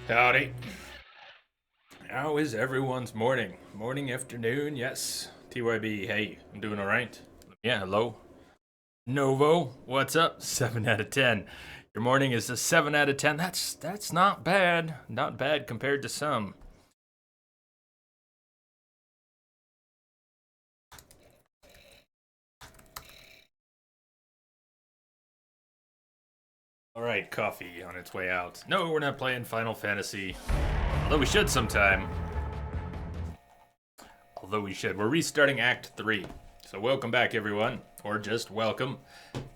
Howdy. How is everyone's morning? Morning, afternoon, yes. TYB, hey, I'm doing alright. Yeah, hello. Novo, what's up? 7 out of 10. Your morning is a 7 out of 10. That's not bad. Not bad compared to some. Alright, coffee on its way out. No, we're not playing Final Fantasy. Although we should sometime. We're restarting Act 3. So welcome back, everyone. Or just welcome.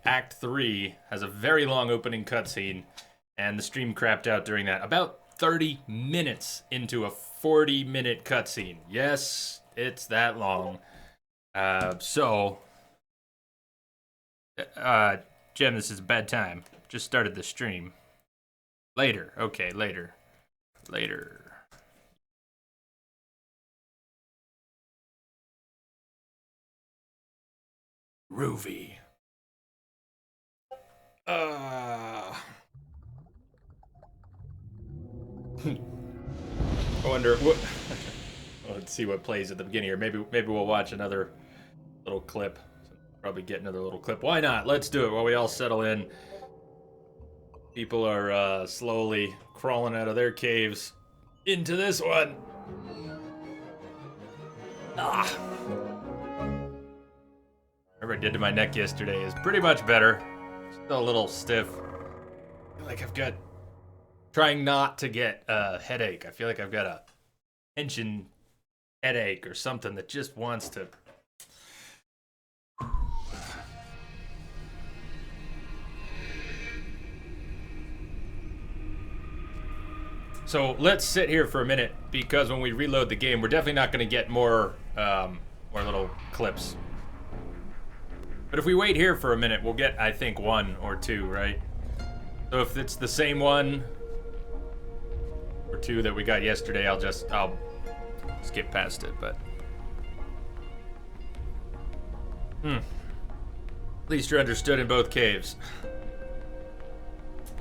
Act 3 has a very long opening cutscene, and the stream crapped out during that. About 30 minutes into a 40-minute cutscene. Yes, it's that long. Jem, this is a bad time. Just started the stream. Later. Okay, later. Groovy. I wonder what. Let's see what plays at the beginning here. Maybe we'll watch another little clip. Probably get another little clip. Why not? Let's do it while we all settle in. People are slowly crawling out of their caves into this one. Whatever I did to my neck yesterday is pretty much better. Still a little stiff. I feel like I've got... Trying not to get a headache. I feel like I've got a tension headache or something that just wants to... So let's sit here for a minute, because when we reload the game, we're definitely not going to get more little clips. But if we wait here for a minute, we'll get, I think, one or two, right? So if it's the same one or two that we got yesterday, I'll skip past it, but... At least you're understood in both caves.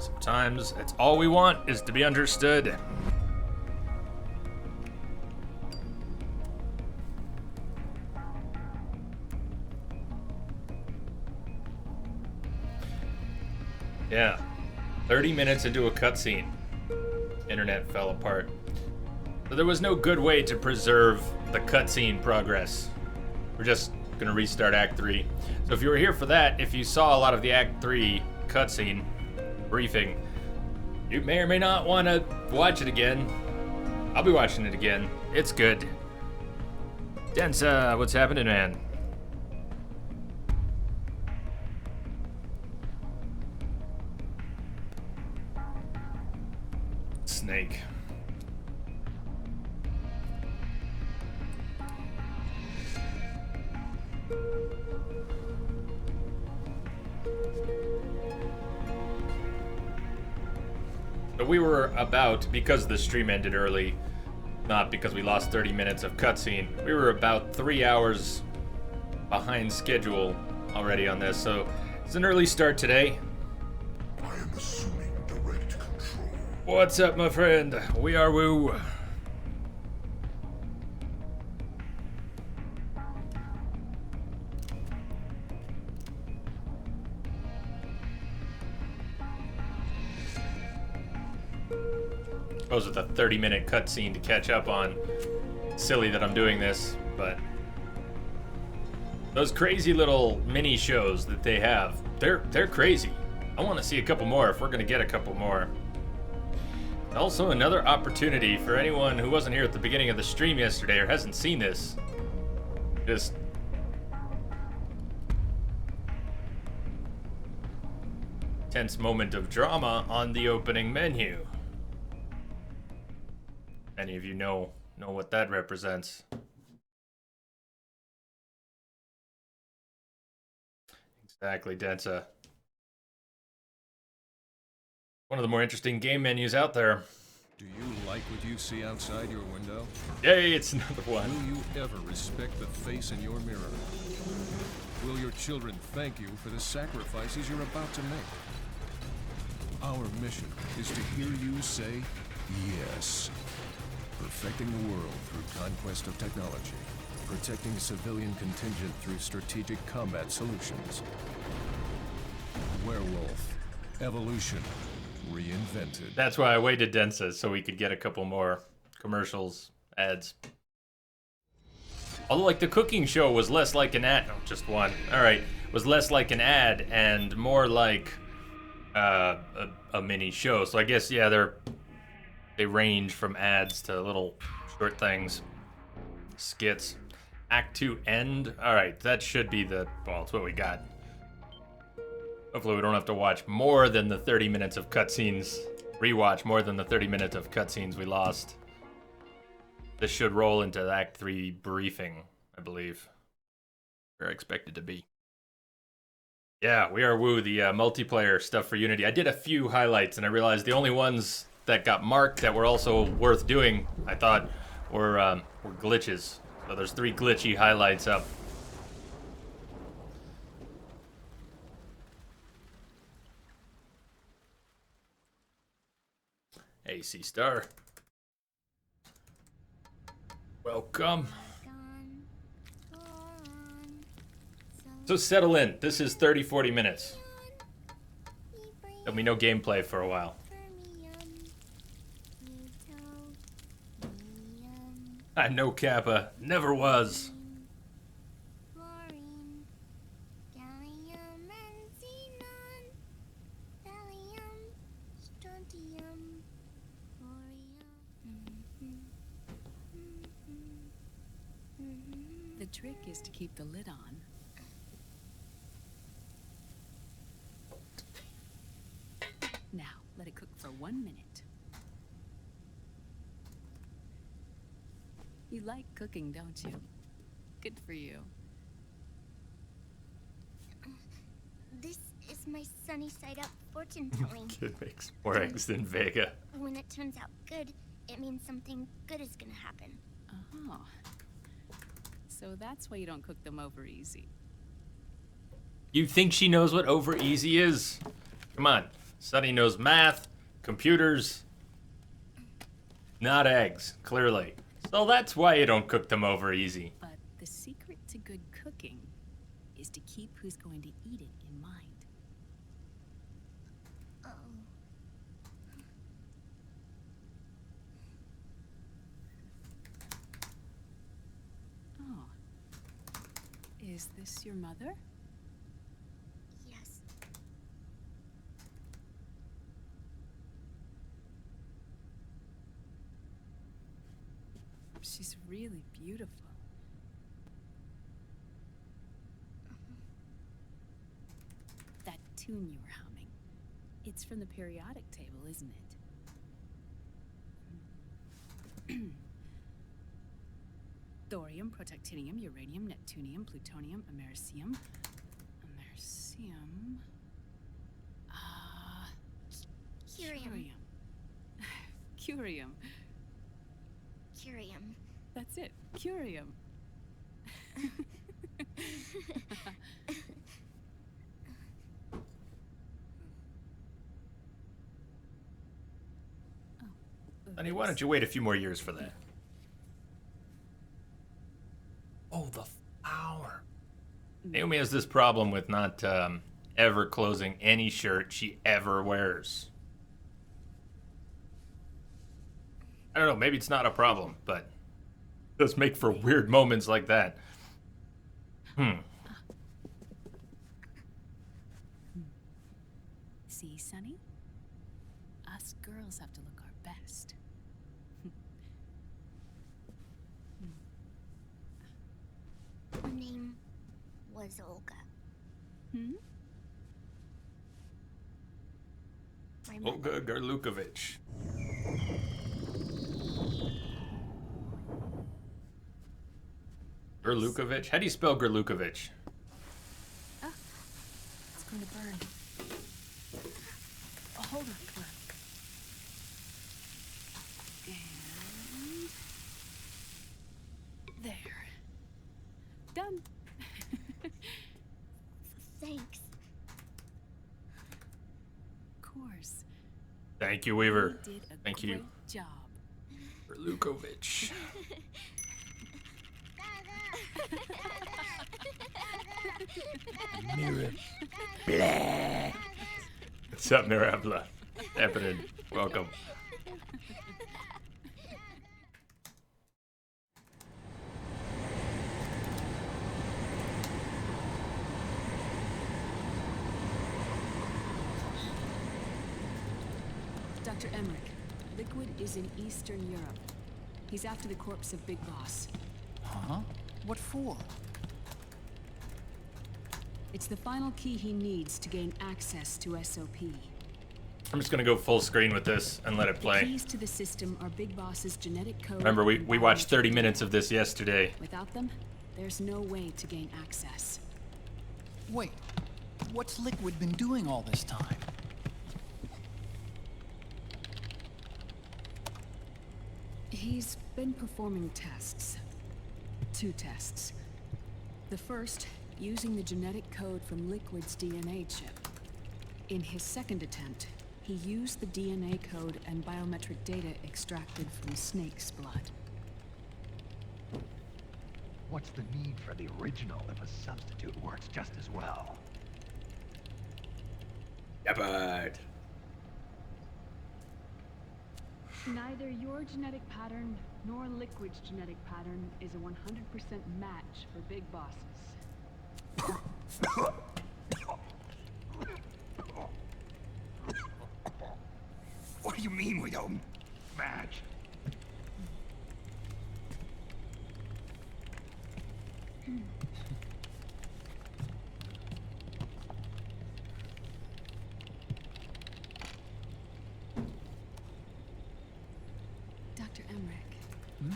Sometimes that's all we want, is to be understood. Yeah. 30 minutes into a cutscene. Internet fell apart. So there was no good way to preserve the cutscene progress. We're just gonna restart Act 3. So if you were here for that, if you saw a lot of the Act 3 cutscene briefing, you may or may not want to watch it again. I'll be watching it again. It's good. Densa, what's happening, man? Snake. But we were about, because the stream ended early, not because we lost 30 minutes of cutscene, we were about 3 hours behind schedule already on this, so it's an early start today. I am assuming direct control. What's up, my friend? We are Woo. Goes with a 30-minute cutscene to catch up on. Silly that I'm doing this, but those crazy little mini shows that they have, they're crazy. I want to see a couple more if we're gonna get a couple more. Also, another opportunity for anyone who wasn't here at the beginning of the stream yesterday or hasn't seen this. Just tense moment of drama on the opening menu. Any of you know what that represents? Exactly, Densa. One of the more interesting game menus out there. Do you like what you see outside your window? Yay, it's another one. Will you ever respect the face in your mirror? Will your children thank you for the sacrifices you're about to make? Our mission is to hear you say, Yes. Perfecting the world through conquest of technology. Protecting civilian contingent through strategic combat solutions. Werewolf. Evolution. Reinvented. That's why I waited, Densa, so we could get a couple more commercials, ads. Although, like, the cooking show was less like an ad. No, just one. All right. Was less like an ad and more like a mini show. So I guess, yeah, they range from ads to little short things. Skits. Act 2 end. All right, that should be well, it's what we got. Hopefully we don't have to watch more than the 30 minutes of cutscenes. Rewatch more than the 30 minutes of cutscenes we lost. This should roll into Act 3 briefing, I believe. Where I expect it to be. Yeah, We Are Woo, the multiplayer stuff for Unity. I did a few highlights, and I realized the only ones that got marked that were also worth doing, I thought, were glitches. So there's 3 glitchy highlights up. AC Star. Welcome. So settle in. This is 30-40 minutes. There'll be no gameplay for a while. I know Kappa. Never was. The trick is to keep the lid on. Now, let it cook for 1 minute. You like cooking, don't you? Good for you. This is my sunny side up fortune telling. Kid makes more eggs than Vega. When it turns out good, it means something good is gonna happen. Oh. So that's why you don't cook them over easy. You think she knows what over easy is? Come on. Sunny knows math, computers, not eggs, clearly. So that's why you don't cook them over easy. But the secret to good cooking is to keep who's going to eat it in mind. Oh. Oh. Is this your mother? Yes. She's really beautiful. That tune you were humming, it's from the periodic table, isn't it? Thorium, protactinium, uranium, neptunium, plutonium, americium. Americium. Curium. Curium. Curium. That's it. Curium. Honey, why don't you wait a few more years for that? Oh, the flower. Naomi has this problem with not ever closing any shirt she ever wears. I don't know, maybe it's not a problem, but it does make for weird moments like that. See, Sonny? Us girls have to look our best. Her name was Olga. My mother. Olga Garlukovich. Garlukovich? How do you spell Garlukovich? Ah, it's going to burn. Oh, hold on, come on. And there. Done. Thanks. Of course. Thank you, Weaver. You did a Thank great you. job. For Lukovic. What's up, Mirabla? Happening. Welcome. Dr. Emmerich, Liquid is in Eastern Europe. He's after the corpse of Big Boss. Huh? What for? It's the final key he needs to gain access to SOP. I'm just gonna go full screen with this and let it The play. keys to the system are Big Boss's genetic code. Remember, we and watched 30 biometric minutes data. of this yesterday. Without them, there's no way to gain access. Wait, what's Liquid been doing all this time? He's been performing tests. 2 tests. The first, using the genetic code from Liquid's DNA chip. In his second attempt, he used the DNA code and biometric data extracted from Snake's blood. What's the need for the original if a substitute works just as well? Yeah, but Neither your genetic pattern nor Liquid's genetic pattern is a 100% match for Big Bosses. What do you mean we don't match? Dr. Emmerich.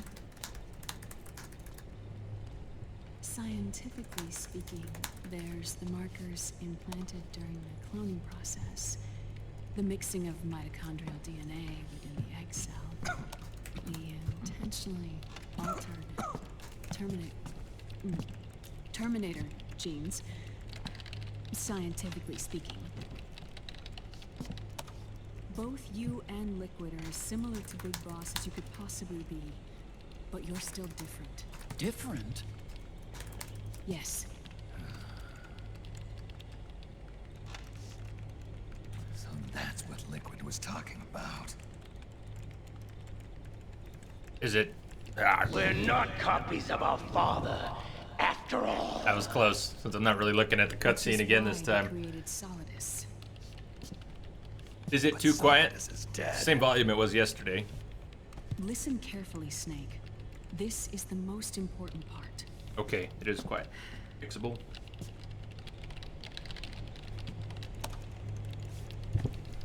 Scientifically speaking, there's the markers implanted during the cloning process. The mixing of mitochondrial DNA within the egg cell. The intentionally altered Terminator genes. Scientifically speaking. Both you and Liquid are as similar to Big Boss as you could possibly be, but you're still different. Different? Yes. So that's what Liquid was talking about. is it? We're not copies of our father, after all. That was close, since I'm not really looking at the cutscene again this time. Created Solidus. Is it too quiet? This is dead. Same volume it was yesterday. Listen carefully, Snake. This is the most important part. Okay, it is quiet. Fixable.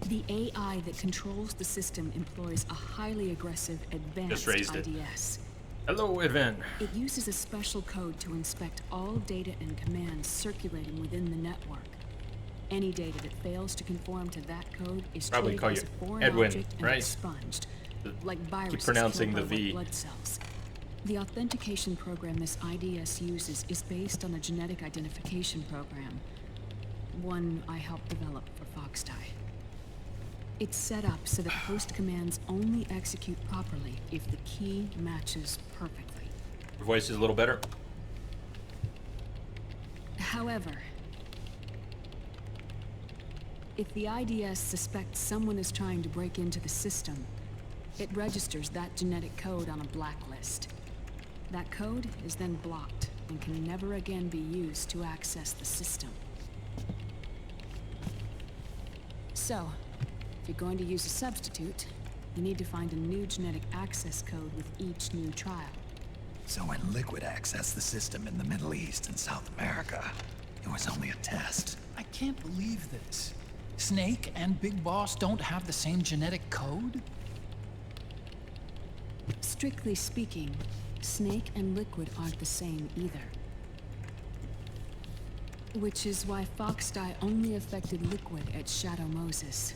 The AI that controls the system employs a highly aggressive advanced Just raised it. IDS. Hello, Evan. It uses a special code to inspect all data and commands circulating within the network. Any data that fails to conform to that code is Probably treated call as you a foreign Edwin, object and right? expunged, The- like viruses pronouncing killed the by V. white blood cells. The authentication program this IDS uses is based on a genetic identification program, one I helped develop for Foxdie. It's set up so that host commands only execute properly if the key matches perfectly. Your voice is a little better. However, if the IDS suspects someone is trying to break into the system, it registers that genetic code on a blacklist. That code is then blocked and can never again be used to access the system. So, if you're going to use a substitute, you need to find a new genetic access code with each new trial. So when Liquid accessed the system in the Middle East and South America, it was only a test. I can't believe this. Snake and Big Boss don't have the same genetic code? Strictly speaking, Snake and Liquid aren't the same either. Which is why Foxdie only affected Liquid at Shadow Moses.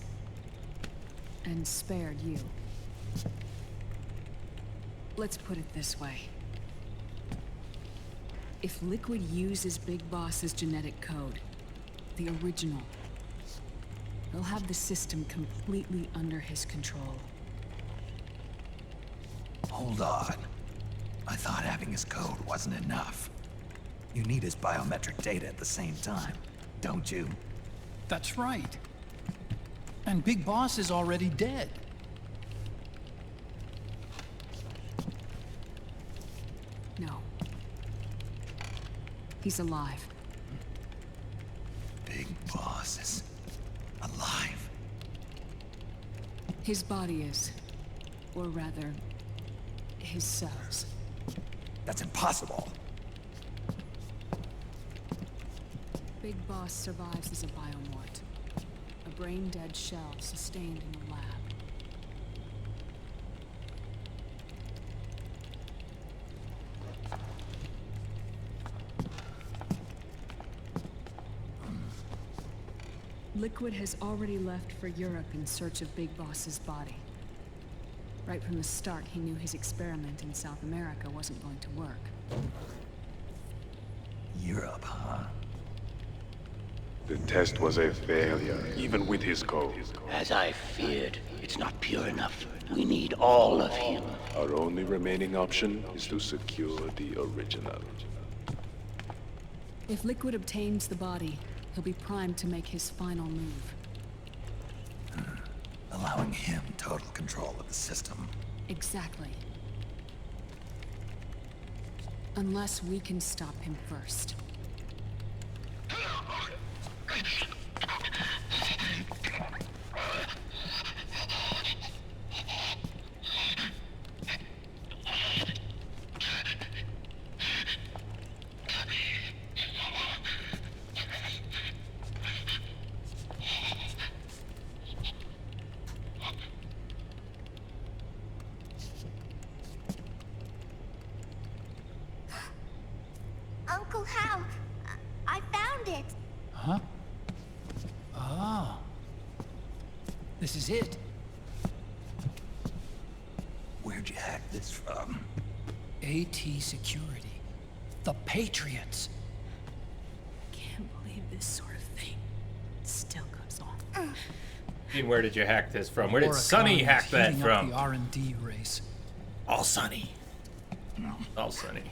And spared you. Let's put it this way. If Liquid uses Big Boss's genetic code, the original, He'll have the system completely under his control. Hold on. I thought having his code wasn't enough. You need his biometric data at the same time, don't you? That's right. And Big Boss is already dead. No. He's alive. Big Boss is alive. His body is. Or rather, his cells. That's impossible. Big Boss survives as a biomort. A brain-dead shell sustained in the lab. Liquid has already left for Europe in search of Big Boss's body. Right from the start, he knew his experiment in South America wasn't going to work. Europe, huh? The test was a failure, even with his code. As I feared, it's not pure enough. We need all of him. Our only remaining option is to secure the original. If Liquid obtains the body, he'll be primed to make his final move. Allowing him total control of the system. Exactly. Unless we can stop him first. Uncle Hal, I found it. Huh? Ah. This is it. Where'd you hack this from? AT Security. The Patriots. Can't believe this sort of thing still goes on. I mean, where did you hack this from? Where did Oricon Sonny is hack that heating up from? the R&D race. All Sonny. All Sonny.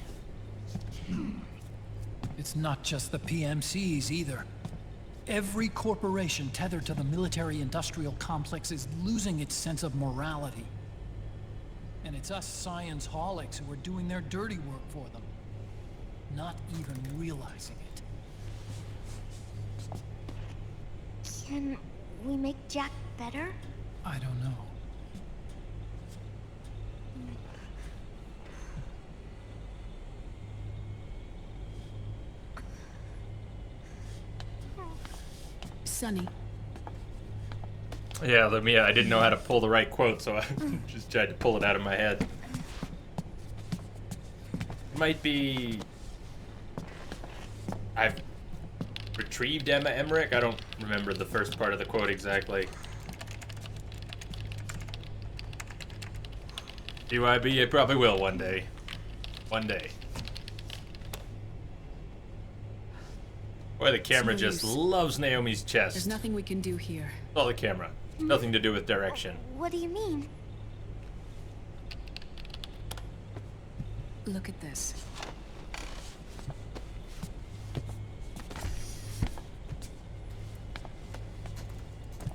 It's not just the PMCs either. Every corporation tethered to the military-industrial complex is losing its sense of morality. And it's us science-holics who are doing their dirty work for them, not even realizing it. Can we make Jack better? I don't know. Sonny, Yeah, I didn't know how to pull the right quote, so I just tried to pull it out of my head. Might be... I've retrieved Emma Emmerich? I don't remember the first part of the quote exactly. DYB, it probably will one day. One day. Boy, the camera no just use. loves Naomi's chest. there's nothing we can do here. All the camera. Nothing to do with direction. What do you mean? Look at this.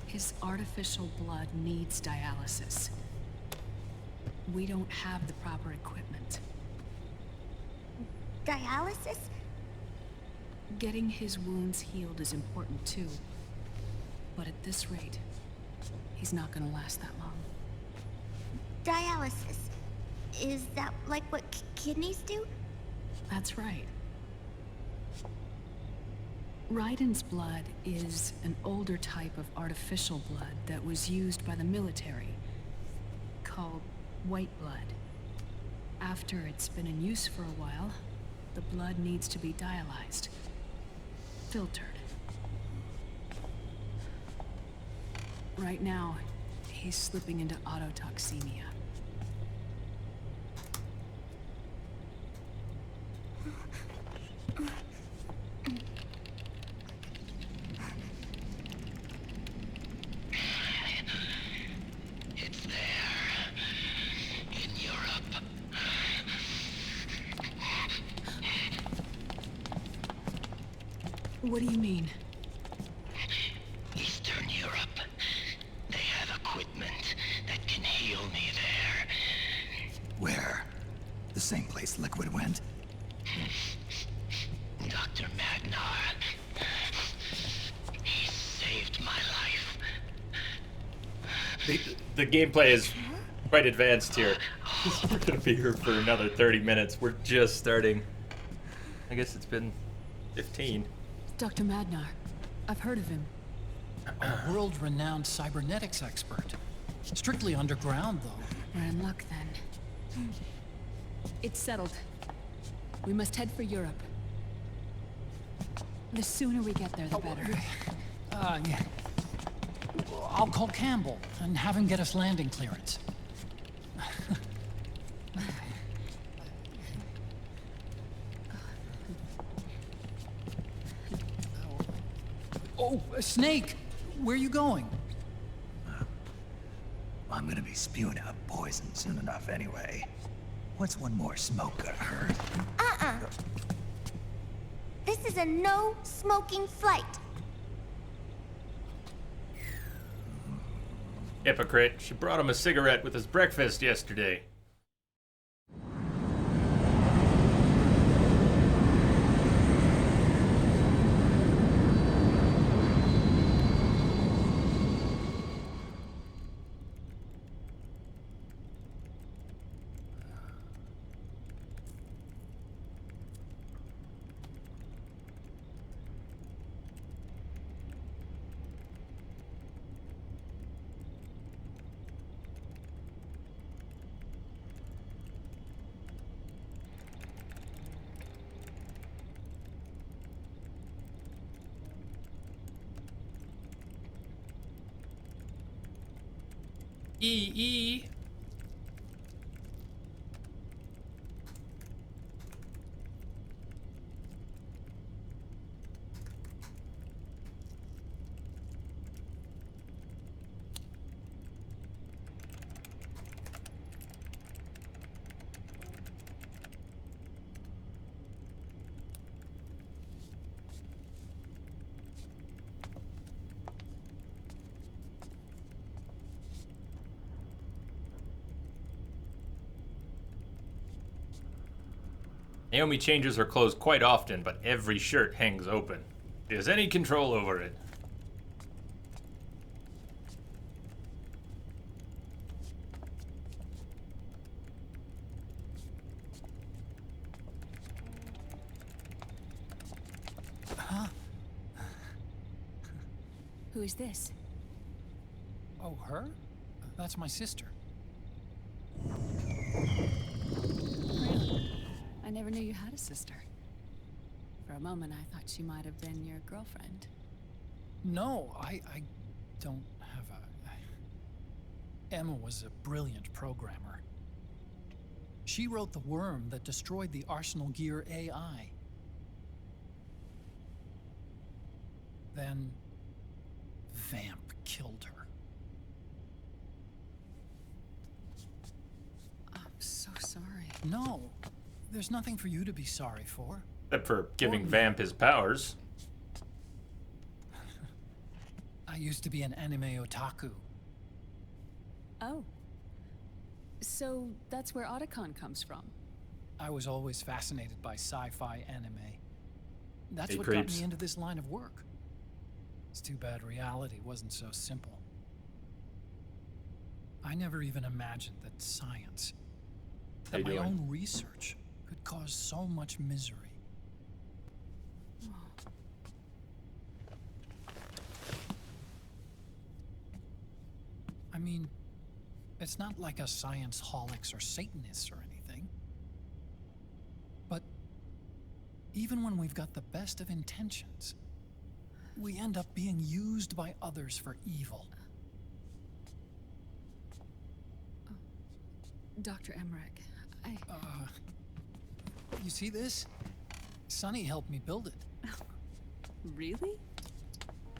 His artificial blood needs dialysis. We don't have the proper equipment. Dialysis? Getting his wounds healed is important too. But at this rate, he's not gonna last that long. Dialysis. Is that like what kidneys do? That's right. Raiden's blood is an older type of artificial blood that was used by the military, called white blood. After it's been in use for a while, the blood needs to be dialyzed, filtered. Right now, he's slipping into autotoxemia. What do you mean? Eastern Europe. They have equipment that can heal me there. Where? The same place Liquid went? Dr. Magnar. He saved my life. The gameplay is quite advanced here. We're gonna be here for another 30 minutes. We're just starting. I guess it's been 15. Dr. Madnar. I've heard of him. A world-renowned cybernetics expert. Strictly underground, though. We're in luck, then. It's settled. We must head for Europe. The sooner we get there, the better. Yeah. I'll call Campbell and have him get us landing clearance. Oh, Snake! Where are you going? I'm gonna be spewing out poison soon enough anyway. What's one more smoke gonna hurt? This is a no smoking flight. Hypocrite. She brought him a cigarette with his breakfast yesterday. E. Naomi changes her clothes quite often, but every shirt hangs open. She has any control over it. Who is this? Oh, her? That's my sister. Really? I never knew you had a sister. For a moment, I thought she might have been your girlfriend. No, I don't have a... Emma was a brilliant programmer. She wrote the worm that destroyed the Arsenal Gear AI. Then... Vamp killed her. I'm so sorry. No, there's nothing for you to be sorry for. Except for giving Vamp his powers. I used to be an anime otaku. Oh. So that's where Otacon comes from. I was always fascinated by sci-fi anime. That's Hey, what creeps. got me into this line of work. It's too bad reality wasn't so simple. I never even imagined that science, How you that my doing? own research, could cause so much misery. I mean, it's not like us science holics or Satanists or anything. But even when we've got the best of intentions, we end up being used by others for evil. Dr. Emmerich, You see this? Sonny helped me build it. Really?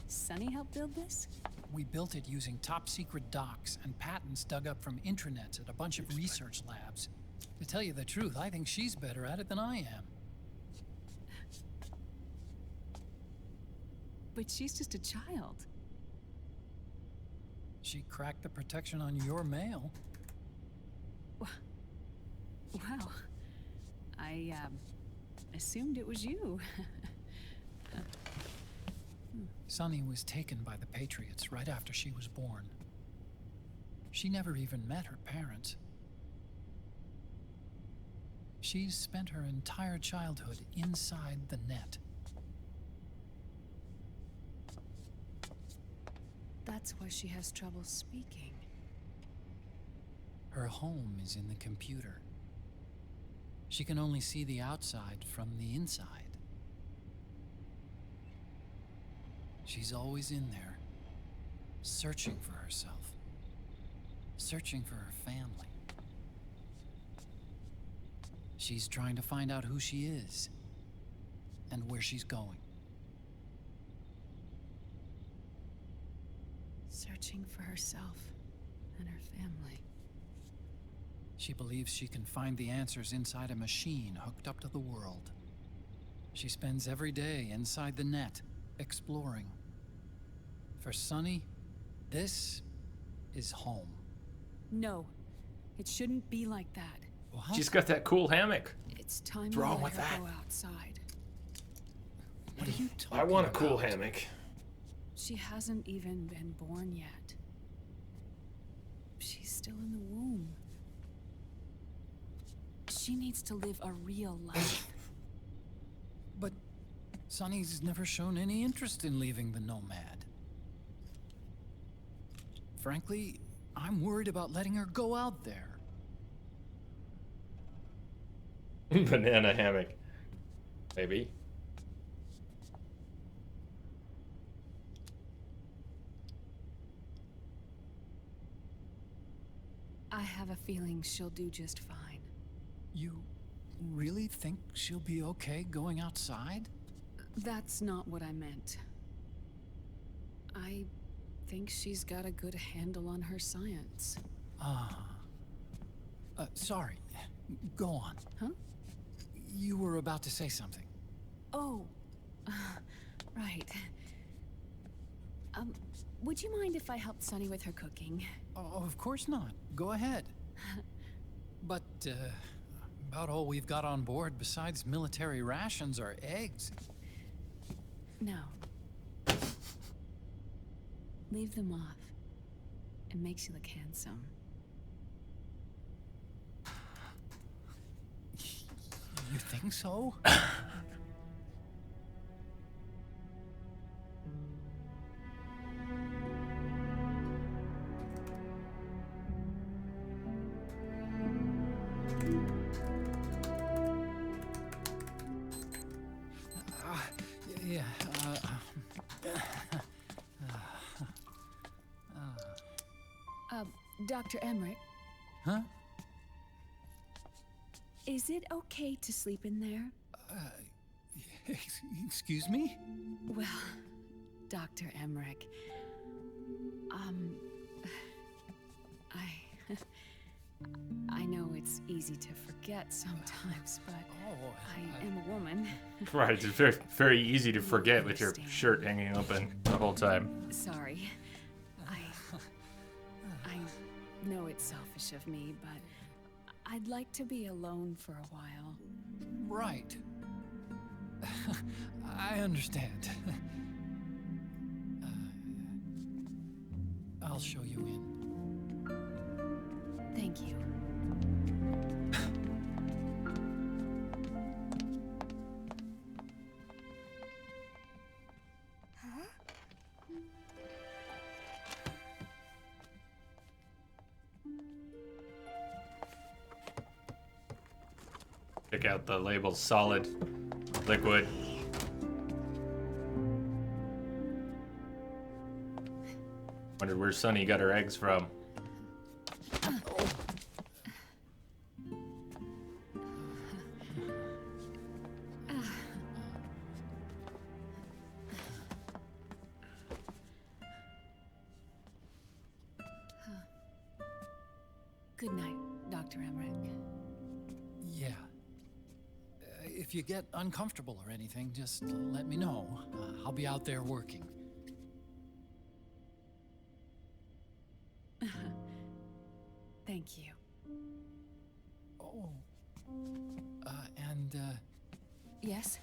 Sunny helped build this? We built it using top-secret docs and patents dug up from intranets at a bunch of research labs. To tell you the truth, I think she's better at it than I am. But she's just a child. She cracked the protection on your mail. Well, I, assumed it was you. Sunny was taken by the Patriots right after she was born. She never even met her parents. She's spent her entire childhood inside the net. That's why she has trouble speaking. Her home is in the computer. She can only see the outside from the inside. She's always in there, searching for herself, searching for her family. She's trying to find out who she is and where she's going. Searching for herself and her family. She believes she can find the answers inside a machine hooked up to the world. She spends every day inside the net, exploring. For Sunny, this is home. No, it shouldn't be like that. What? She's got that cool hammock. It's time What's to wrong let with her that? go outside. What are you talking I want a about? cool hammock. She hasn't even been born yet. She's still in the womb. She needs to live a real life. But Sunny's never shown any interest in leaving the Nomad. Frankly, I'm worried about letting her go out there. Banana hammock. Maybe. I have a feeling she'll do just fine. You really think she'll be okay going outside? That's not what I meant. I think she's got a good handle on her science. Sorry. Go on. Huh? You were about to say something. Oh, right. Would you mind if I helped Sunny with her cooking? Oh, of course not. Go ahead. But, about all we've got on board besides military rations are eggs. No. Leave them off. It makes you look handsome. You think so? Yeah, Dr. Emmerich, huh? is it okay to sleep in there? Excuse me? Well, Dr. Emmerich, I know it's easy to forget sometimes, but I am a woman. Right, it's very, very easy to forget with your shirt hanging open the whole time. Sorry. I know it's selfish of me, but I'd like to be alone for a while. Right. I understand. I'll show you in. Thank you. Check out the label solid, liquid. Wondered where Sunny got her eggs from. Good night, Dr. Emmerich. Yeah. if you get uncomfortable or anything, just let me know. I'll be out there working. Thank you. Oh. Yes?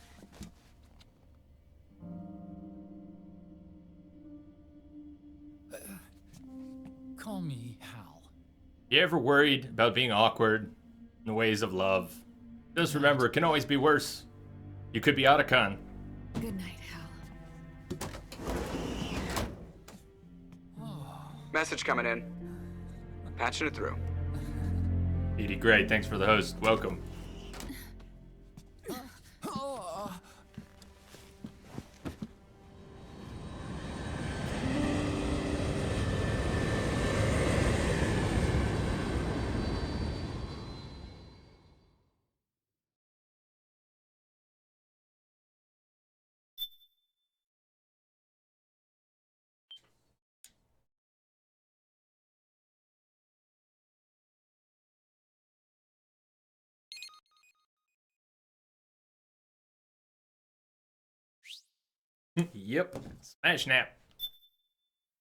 Call me Hal. You ever worried about being awkward in the ways of love? Just remember, it can always be worse. You could be Otacon. Good night, Hal. Message coming in. Patching it through. Edie, great. Thanks for the host. Welcome. Yep. Smash Nap.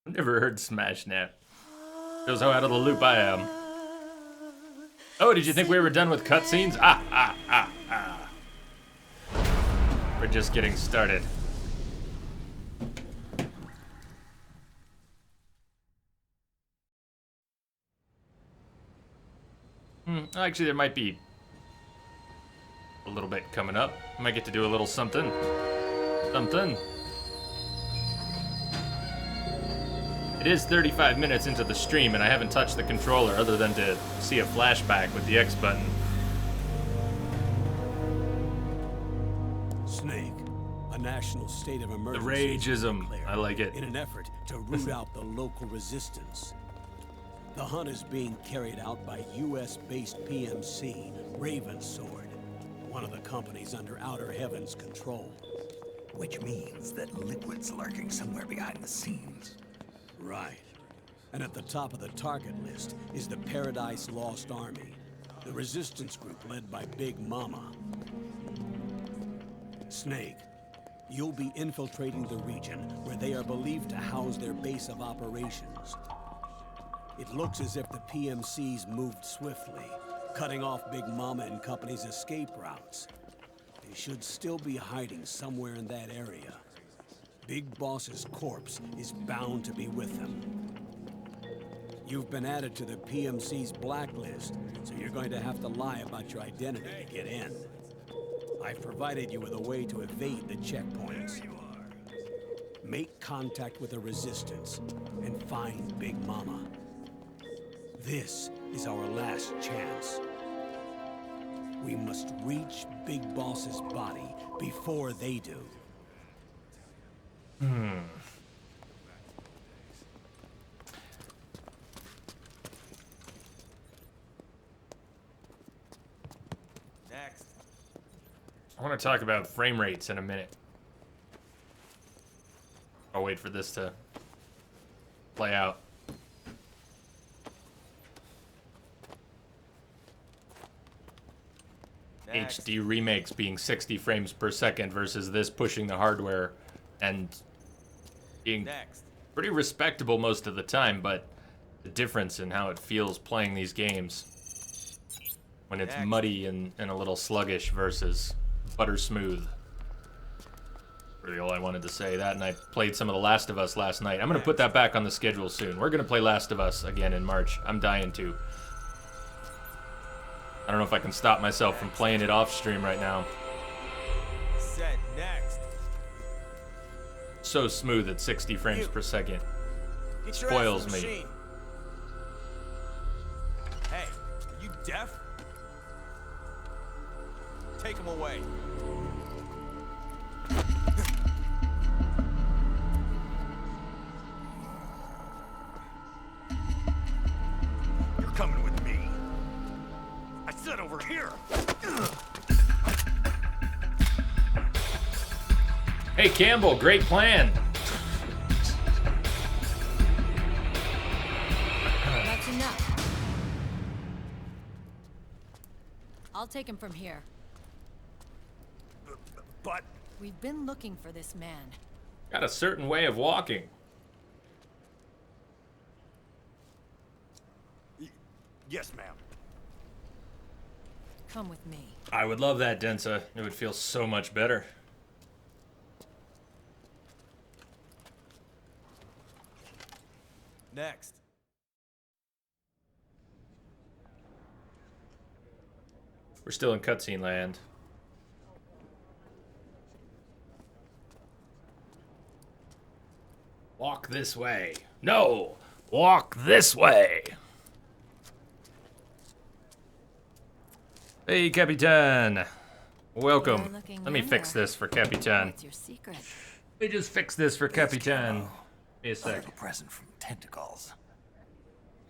I've never heard Smash Nap. Shows how out of the loop I am. Oh, did you think we were done with cutscenes? We're just getting started. Actually, there might be a little bit coming up. I might get to do a little something. It is 35 minutes into the stream, and I haven't touched the controller other than to see a flashback with the X button. Snake, a national state of emergency. The rageism. I like it. In an effort to root out the local resistance. The hunt is being carried out by US-based PMC, Ravensword, one of the companies under Outer Heaven's control. Which means that Liquid's lurking somewhere behind the scenes. Right. And at the top of the target list is the Paradise Lost Army, the resistance group led by Big Mama. Snake, you'll be infiltrating the region where they are believed to house their base of operations. It looks as if the PMC's moved swiftly, cutting off Big Mama and company's escape routes. They should still be hiding somewhere in that area. Big Boss's corpse is bound to be with them. You've been added to the PMC's blacklist, so you're going to have to lie about your identity to get in. I've provided you with a way to evade the checkpoints. Make contact with the Resistance and find Big Mama. This is our last chance. We must reach Big Boss's body before they do. Next. I want to talk about frame rates in a minute. I'll wait for this to play out. Next. HD remakes being 60 frames per second versus this pushing the hardware and being Next. pretty respectable most of the time, but the difference in how it feels playing these games when it's Next. muddy and a little sluggish versus butter smooth. Really all I wanted to say that, and I played some of The Last of Us last night. I'm going to put that back on the schedule soon. We're going to play Last of Us again in March. I'm dying to. I don't know if I can stop myself from playing it off stream right now. Set. Next. So smooth at 60 frames per second. Get your Spoils ass in the me. machine. Hey, are you deaf? Take him away. You're coming with me. I said over here. Hey Campbell, great plan. That's enough. I'll take him from here. but... We've been looking for this man. Got a certain way of walking. Yes, ma'am. Come with me. I would love that, Densa. It would feel so much better. Next. We're still in cutscene land. Walk this way. No! Walk this way! Hey, Capitan. Welcome. Let me fix this for Capitan. What's your secret? Let me just fix this for Capitan. Give me a A sec. little present from Tentacles.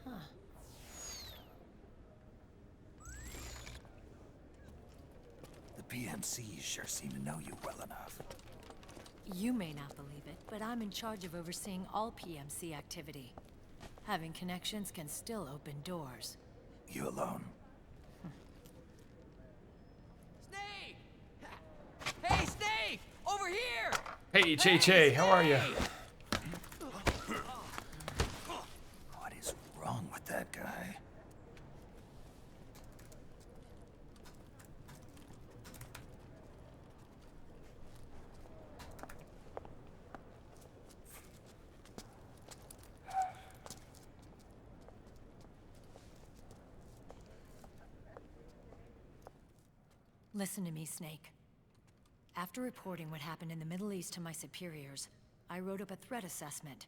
Huh. The PMCs sure seem to know you well enough. You may not believe it, but I'm in charge of overseeing all PMC activity. Having connections can still open doors. You alone? Snake! Hey, Snake! Over here! Hey, Che, how are you? What is wrong with that guy? Listen to me, Snake. After reporting what happened in the Middle East to my superiors, I wrote up a threat assessment.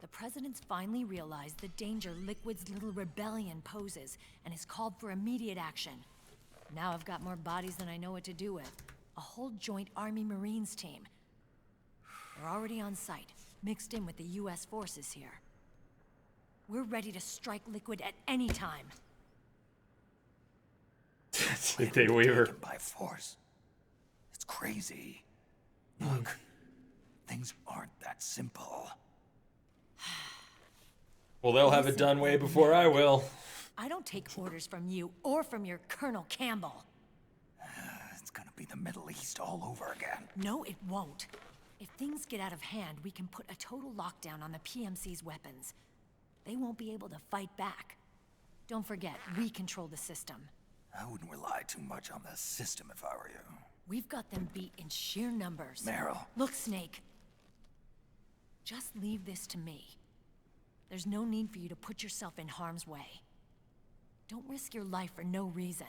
The President's finally realized the danger Liquid's little rebellion poses and has called for immediate action. Now I've got more bodies than I know what to do with. A whole joint Army-Marines team. They're already on site, mixed in with the US forces here. We're ready to strike Liquid at any time. They Weaver. Taken by force. It's crazy. Look, things aren't that simple. Well, they'll have it done way before I will. I don't take orders from you or from your Colonel Campbell. It's gonna be the Middle East all over again. No, it won't. If things get out of hand, we can put a total lockdown on the PMC's weapons. They won't be able to fight back. Don't forget, we control the system. I wouldn't rely too much on the system if I were you. We've got them beat in sheer numbers. Meryl. Look, Snake. Just leave this to me. There's no need for you to put yourself in harm's way. Don't risk your life for no reason.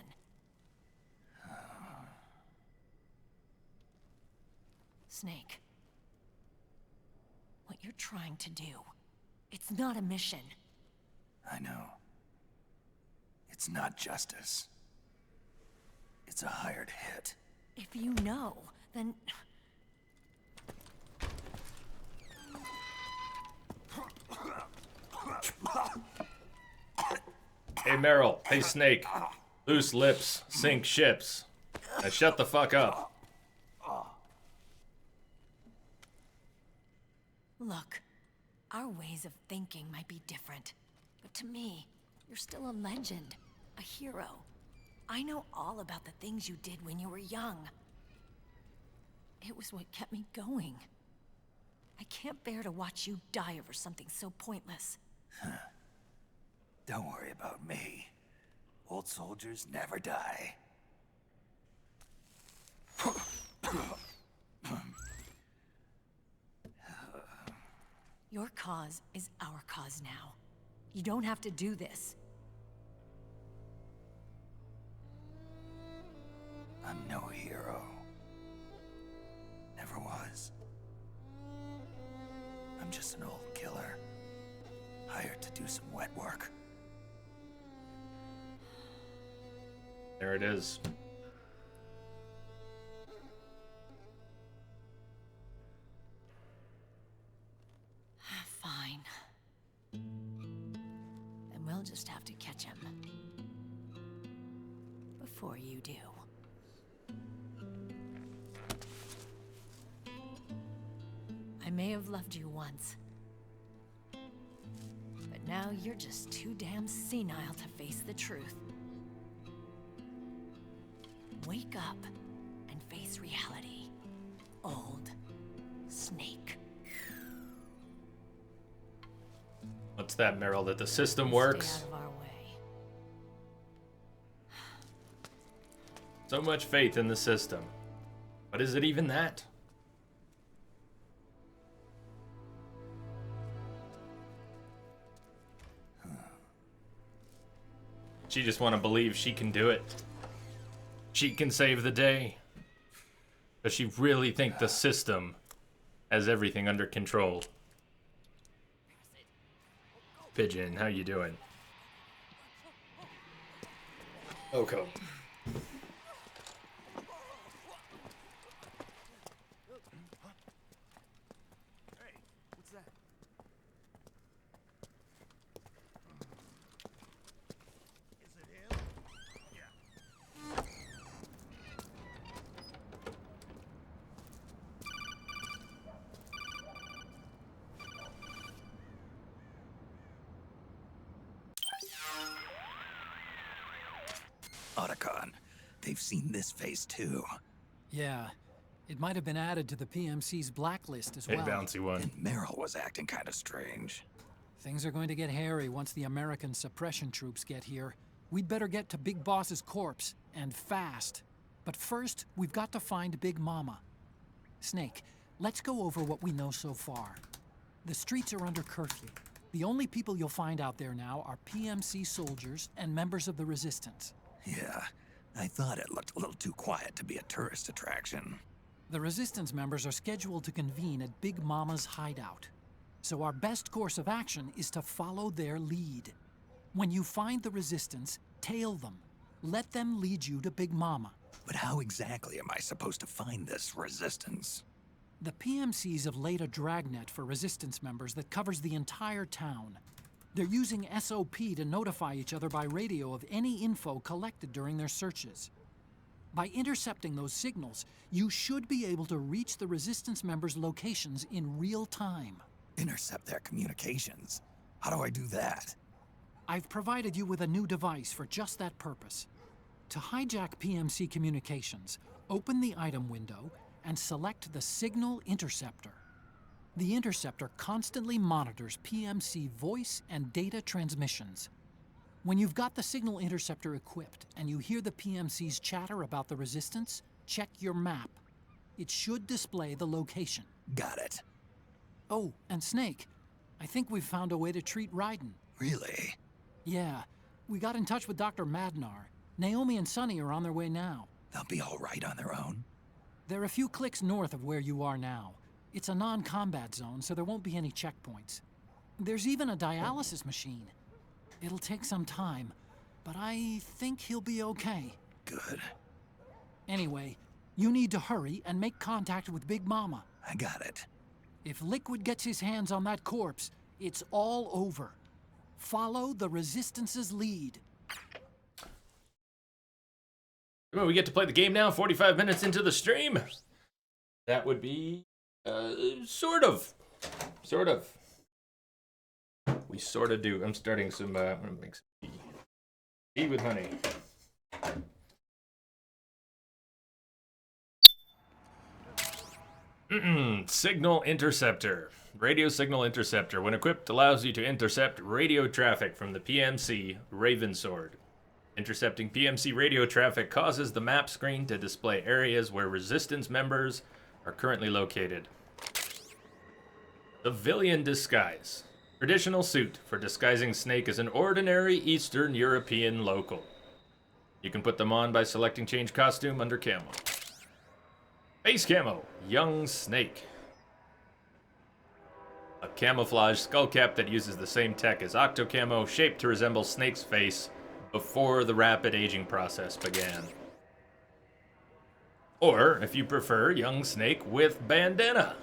Snake. What you're trying to do, it's not a mission. I know. It's not justice. It's a hired hit. If you know, then... Hey, Meryl. Hey, Snake. Loose lips, sink ships. Now shut the fuck up. Look, our ways of thinking might be different, but to me, you're still a legend, a hero. I know all about the things you did when you were young. It was what kept me going. I can't bear to watch you die over something so pointless. Don't worry about me. Old soldiers never die. Your cause is our cause now. You don't have to do this. I'm no hero. Never was. I'm just an old killer. Hired to do some wet work. There it is. Fine. Then we'll just have to catch him. Before you do. I may have loved you once. But now you're just too damn senile to face the truth. Wake up and face reality. Old Snake. What's that, Meryl? That the system works? Stay out of our way. So much faith in the system. But is it even that? She just want to believe she can do it. She can save the day. Does she really think the system has everything under control? Pigeon, how you doing? Okay. Otacon, they've seen this face too. Yeah, it might have been added to the PMC's blacklist as Hey, well. bouncy one. And Meryl was acting kind of strange. Things are going to get hairy once the American suppression troops get here. We'd better get to Big Boss's corpse, and fast. But first, we've got to find Big Mama. Snake, let's go over what we know so far. The streets are under curfew. The only people you'll find out there now are PMC soldiers and members of the Resistance. Yeah, I thought it looked a little too quiet to be a tourist attraction. The Resistance members are scheduled to convene at Big Mama's hideout. So our best course of action is to follow their lead. When you find the Resistance, tail them. Let them lead you to Big Mama. But how exactly am I supposed to find this Resistance? The PMCs have laid a dragnet for Resistance members that covers the entire town. They're using SOP to notify each other by radio of any info collected during their searches. By intercepting those signals, you should be able to reach the Resistance members' locations in real time. Intercept their communications? How do I do that? I've provided you with a new device for just that purpose. To hijack PMC communications, open the item window and select the Signal Interceptor. The interceptor constantly monitors PMC voice and data transmissions. When you've got the Signal Interceptor equipped and you hear the PMC's chatter about the Resistance, check your map. It should display the location. Got it. Oh, and Snake, I think we've found a way to treat Raiden. Really? Yeah, we got in touch with Dr. Madnar. Naomi and Sonny are on their way now. They'll be all right on their own? They're a few clicks north of where you are now. It's a non-combat zone, so there won't be any checkpoints. There's even a dialysis machine. It'll take some time, but I think he'll be okay. Good. Anyway, you need to hurry and make contact with Big Mama. I got it. If Liquid gets his hands on that corpse, it's all over. Follow the Resistance's lead. Well, we get to play the game now, 45 minutes into the stream. That would be, sort of. We sort of do. I'm starting some, I'm gonna make some tea. Tea with honey. Signal Interceptor. Radio Signal Interceptor, when equipped, allows you to intercept radio traffic from the PMC Ravensword. Intercepting PMC radio traffic causes the map screen to display areas where Resistance members are currently located. Civilian Disguise. Traditional suit for disguising Snake as an ordinary Eastern European local. You can put them on by selecting Change Costume under Camo. Base Camo, Young Snake. A camouflage skull cap that uses the same tech as Octo Camo, shaped to resemble Snake's face before the rapid aging process began. Or, if you prefer, Young Snake with bandana.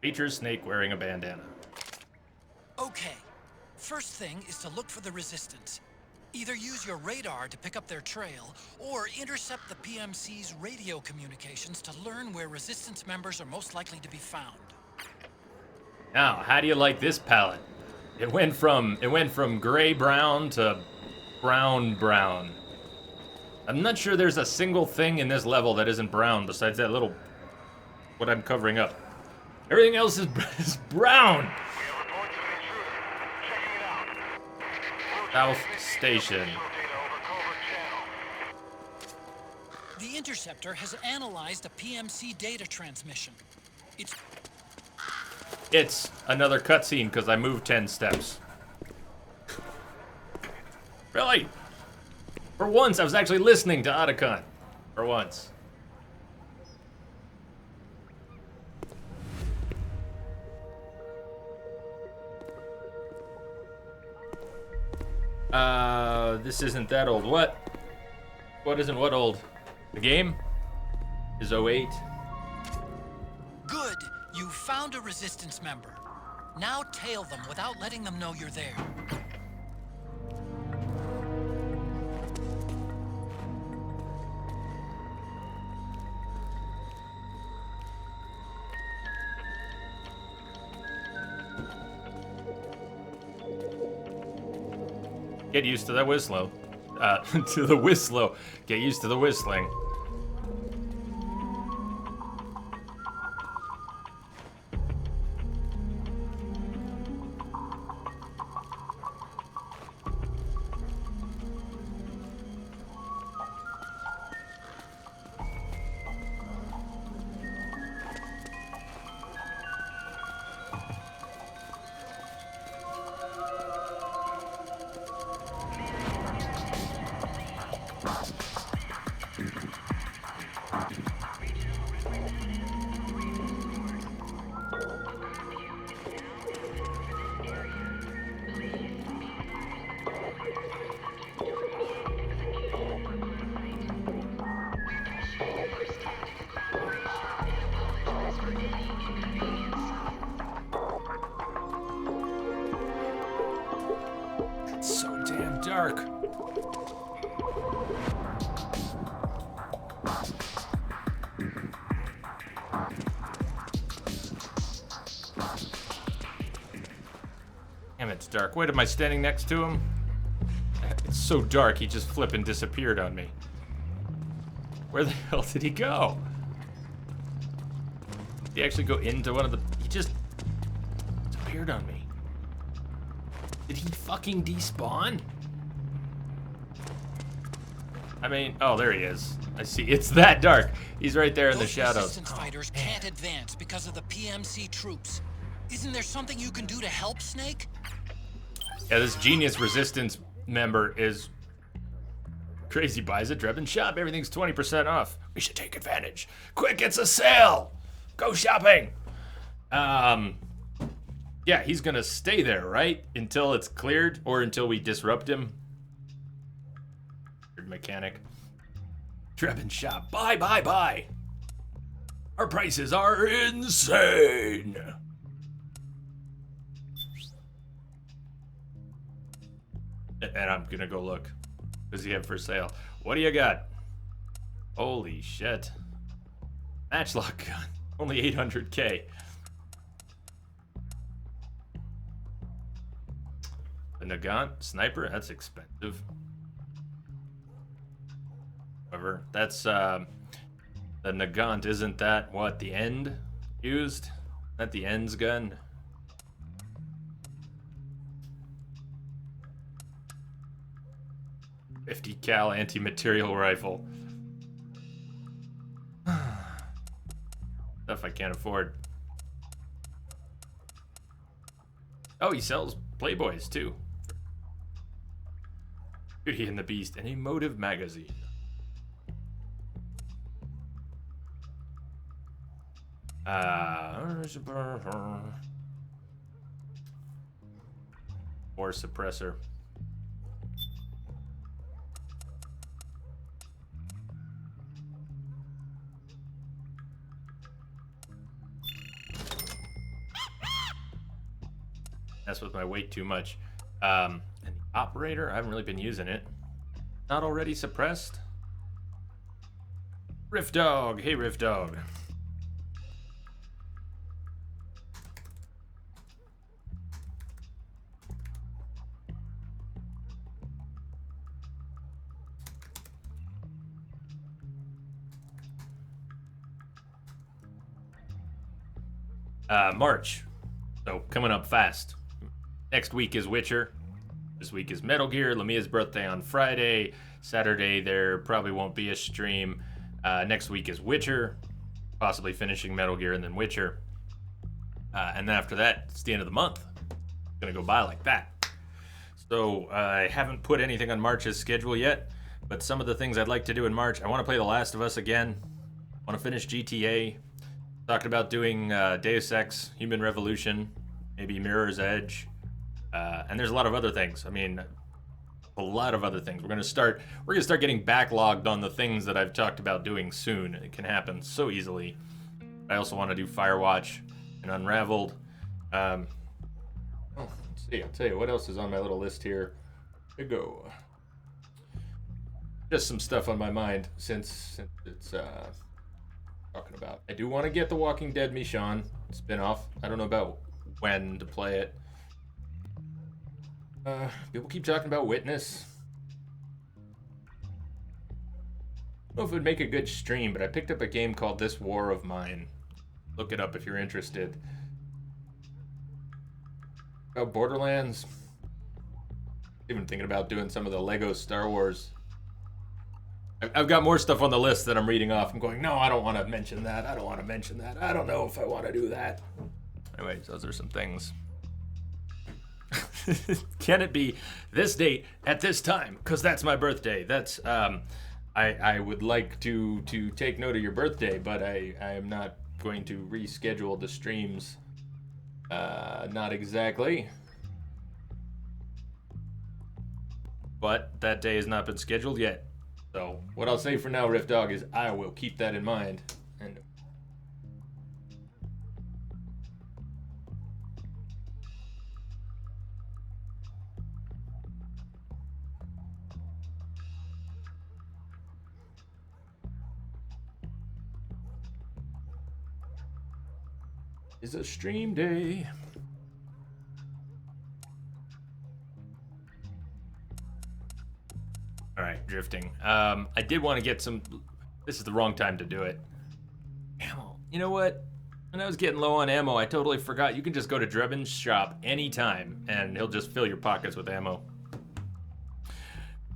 Features Snake wearing a bandana. Okay, first thing is to look for the Resistance. Either use your radar to pick up their trail, or intercept the PMC's radio communications to learn where Resistance members are most likely to be found. Now, how do you like this palette? It went from gray-brown to brown-brown. I'm not sure there's a single thing in this level that isn't brown besides that little... what I'm covering up. Everything else is, is brown! South Station. The Interceptor has analyzed a PMC data transmission. It's another cutscene because I moved 10 steps. Really? For once, I was actually listening to Otacon. For once. This isn't that old. What? What isn't what old? The game is 08. Good. You found a Resistance member. Now tail them without letting them know you're there. Get used to that whistling. To the whistlo. Get used to the whistling. It's so damn dark. Damn, it's dark. Wait, am I standing next to him? It's so dark, he just flippin' disappeared on me. Where the hell did he go? Did he actually go into one of the... He just disappeared on me. Did he fucking despawn? I mean, oh, there he is. I see. It's that dark. He's right there in the shadows. Resistance fighters can't advance because of the PMC troops. Isn't there something you can do to help, Snake? Yeah, this genius resistance member is crazy. Buys a Drebin shop. Everything's 20% off. We should take advantage. Quick, it's a sale. Go shopping. Yeah, he's gonna stay there, right? Until it's cleared or until we disrupt him. Weird mechanic. Drebin shop. Buy, buy, buy. Our prices are insane. And I'm gonna go look. What does he have for sale? What do you got? Holy shit. Matchlock gun. Only 800K. The Nagant sniper? That's expensive. However, that's, the Nagant, isn't that what the End used? Not the End's gun? .50 cal anti-material rifle. Stuff I can't afford. Oh, he sells Playboys too. Beauty and the Beast, an emotive magazine. Or suppressor. That's with my weight too much. And the operator, I haven't really been using it. Not already suppressed? Riff Dog, hey Riff Dog. March. So coming up fast. Next week is Witcher. This week is Metal Gear. Lamia's birthday on Friday. Saturday there probably won't be a stream. Next week is Witcher. Possibly finishing Metal Gear and then Witcher. And then after that, it's the end of the month. It's gonna go by like that. So I haven't put anything on March's schedule yet, but some of the things I'd like to do in March, I want to play The Last of Us again. I want to finish GTA. Talked about doing Deus Ex, Human Revolution, maybe Mirror's Edge, and there's a lot of other things. I mean, a lot of other things. We're gonna start getting backlogged on the things that I've talked about doing soon. It can happen so easily. I also want to do Firewatch and Unraveled. Let's see. I'll tell you what else is on my little list here. Here we go. Just some stuff on my mind since it's talking about. I do want to get The Walking Dead Michonne spinoff. I don't know about when to play it. People keep talking about Witness. I don't know if it would make a good stream, but I picked up a game called This War of Mine. Look it up if you're interested. About Borderlands. Even thinking about doing some of the Lego Star Wars. I've got more stuff on the list that I'm reading off. I'm going, no, I don't want to mention that. I don't want to mention that. I don't know if I want to do that. Anyways, those are some things. Can it be this date at this time? Because that's my birthday. That's I would like to take note of your birthday, but I am not going to reschedule the streams. Not exactly. But that day has not been scheduled yet. So what I'll say for now, Rift Dog, is I will keep that in mind. And it's a stream day. All right, drifting. I did want to get some. This is the wrong time to do it. Ammo. You know what? When I was getting low on ammo, I totally forgot. You can just go to Drebin's shop anytime, and he'll just fill your pockets with ammo.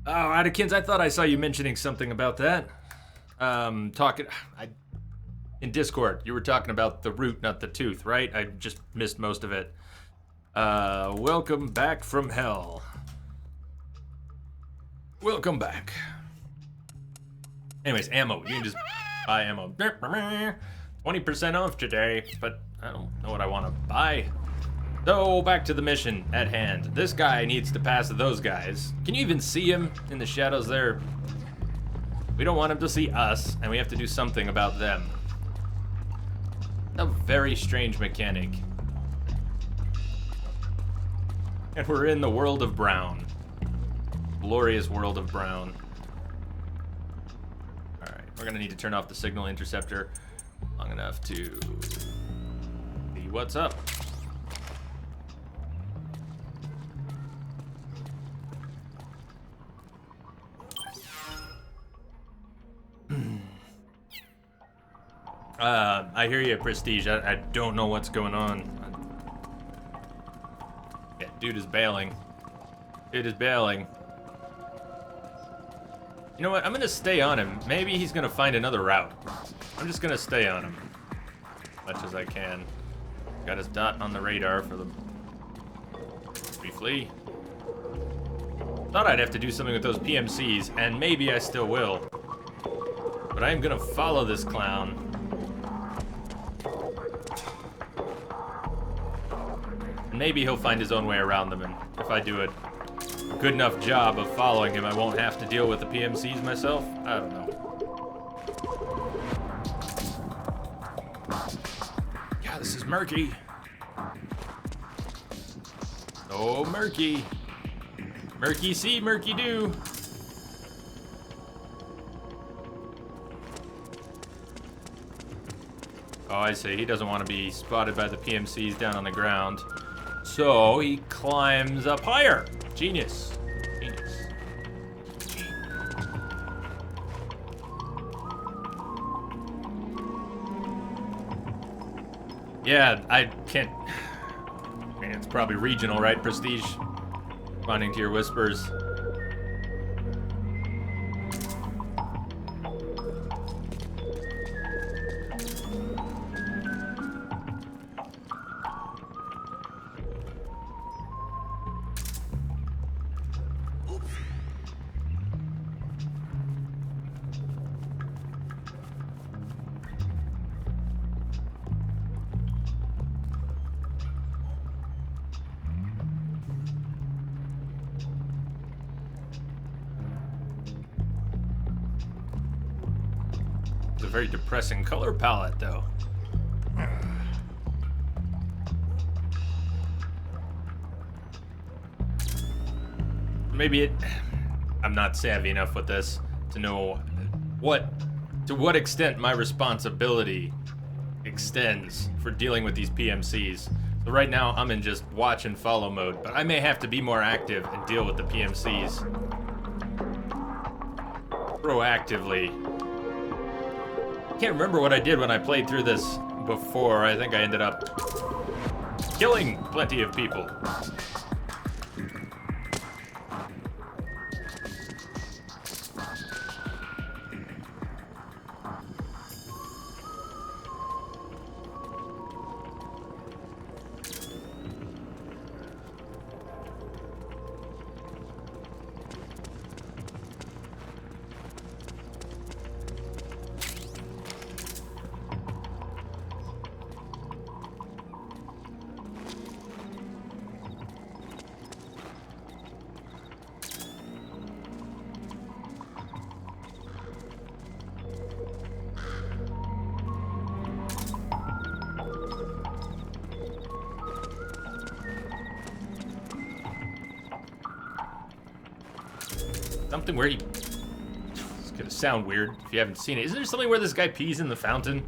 Oh, Adikins, I thought I saw you mentioning something about that. In Discord, you were talking about the root, not the tooth, right? I just missed most of it. Welcome back from hell. Welcome back. Anyways, ammo. You can just buy ammo. 20% off today, but I don't know what I want to buy. So, back to the mission at hand. This guy needs to pass those guys. Can you even see him in the shadows there? We don't want him to see us, and we have to do something about them. A very strange mechanic. And we're in the world of Brown. Glorious world of Brown. Alright, we're gonna need to turn off the signal interceptor long enough to see what's up. I hear you, Prestige. I don't know what's going on. Yeah, dude is bailing. Dude is bailing. You know what? I'm gonna stay on him. Maybe he's gonna find another route. I'm just gonna stay on him as much as I can. Got his dot on the radar for the briefly. Thought I'd have to do something with those PMCs, and maybe I still will. But I am gonna follow this clown. And maybe he'll find his own way around them, and if I do it good enough job of following him, I won't have to deal with the PMCs myself. I don't know. Yeah, this is murky. Oh, murky. Murky see, murky do. Oh, I see. He doesn't want to be spotted by the PMCs down on the ground. So he climbs up higher. Genius. Genius. Yeah, I can't... I mean, it's probably regional, right? Prestige. Responding to your whispers. It's a very depressing color palette, though. Maybe I'm not savvy enough with this to know to what extent my responsibility extends for dealing with these PMCs. So right now, I'm in just watch and follow mode, but I may have to be more active and deal with the PMCs proactively. Can't remember what I did when I played through this before. I think I ended up killing plenty of people. Something where he... It's gonna sound weird if you haven't seen it. Isn't there something where this guy pees in the fountain?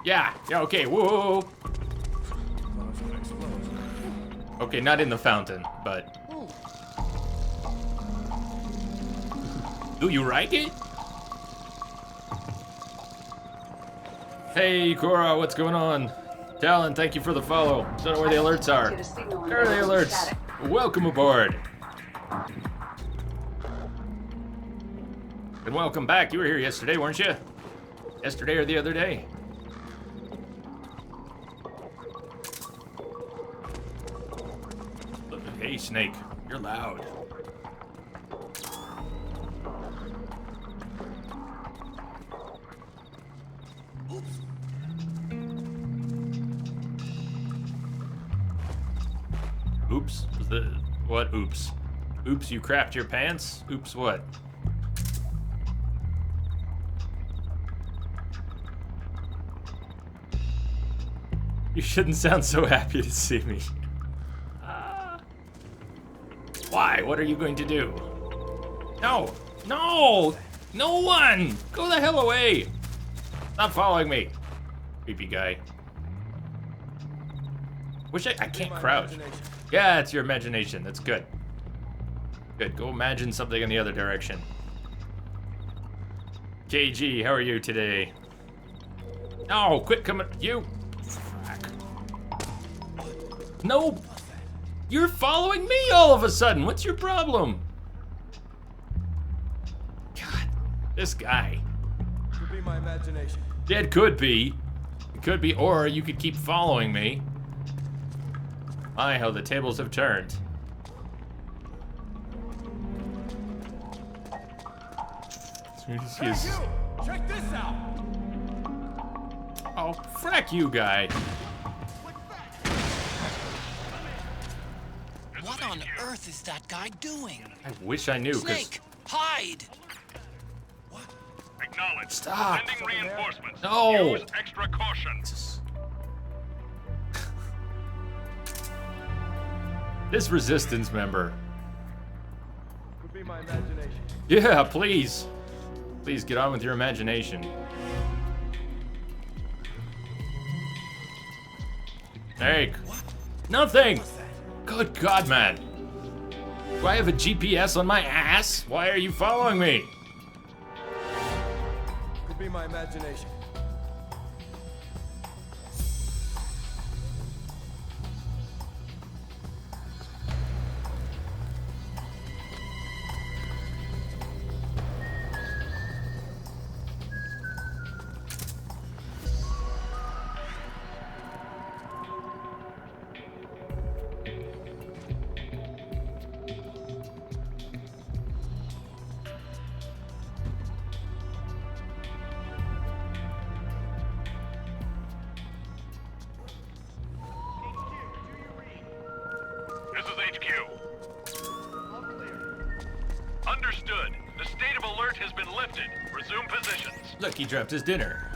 Yeah, okay, whoa. Okay, not in the fountain, but... Do you like it? Hey, Cora, what's going on? Talon, thank you for the follow. Don't know where the alerts are. Where are the alerts? Welcome aboard. And welcome back. You were here yesterday, weren't you? Yesterday or the other day? Hey, Snake. You're loud. Oops. What? Oops. Oops, you crapped your pants? Oops, what? You shouldn't sound so happy to see me. Why? What are you going to do? No! No! No one! Go the hell away! Stop following me. Creepy guy. Wish I can't crouch. Yeah, it's your imagination. That's good. Good. Go imagine something in the other direction. KG, how are you today? No, quit coming. You. No. You're following me all of a sudden. What's your problem? God, this guy. Could be my imagination. It could be. It could be, or you could keep following me. My, how the tables have turned. Hey, you! Check this out! Oh, frack you, guy. What on earth is that guy doing? I wish I knew, because... Snake, hide! Acknowledge. Stop. Sending reinforcements. No. Use extra caution. This resistance member. Could be my imagination. Yeah, please. Please get on with your imagination. Hey. Nothing. Good God, man. Do I have a GPS on my ass? Why are you following me? Could be my imagination. Understood. The state of alert has been lifted. Resume positions. Look, he dropped his dinner.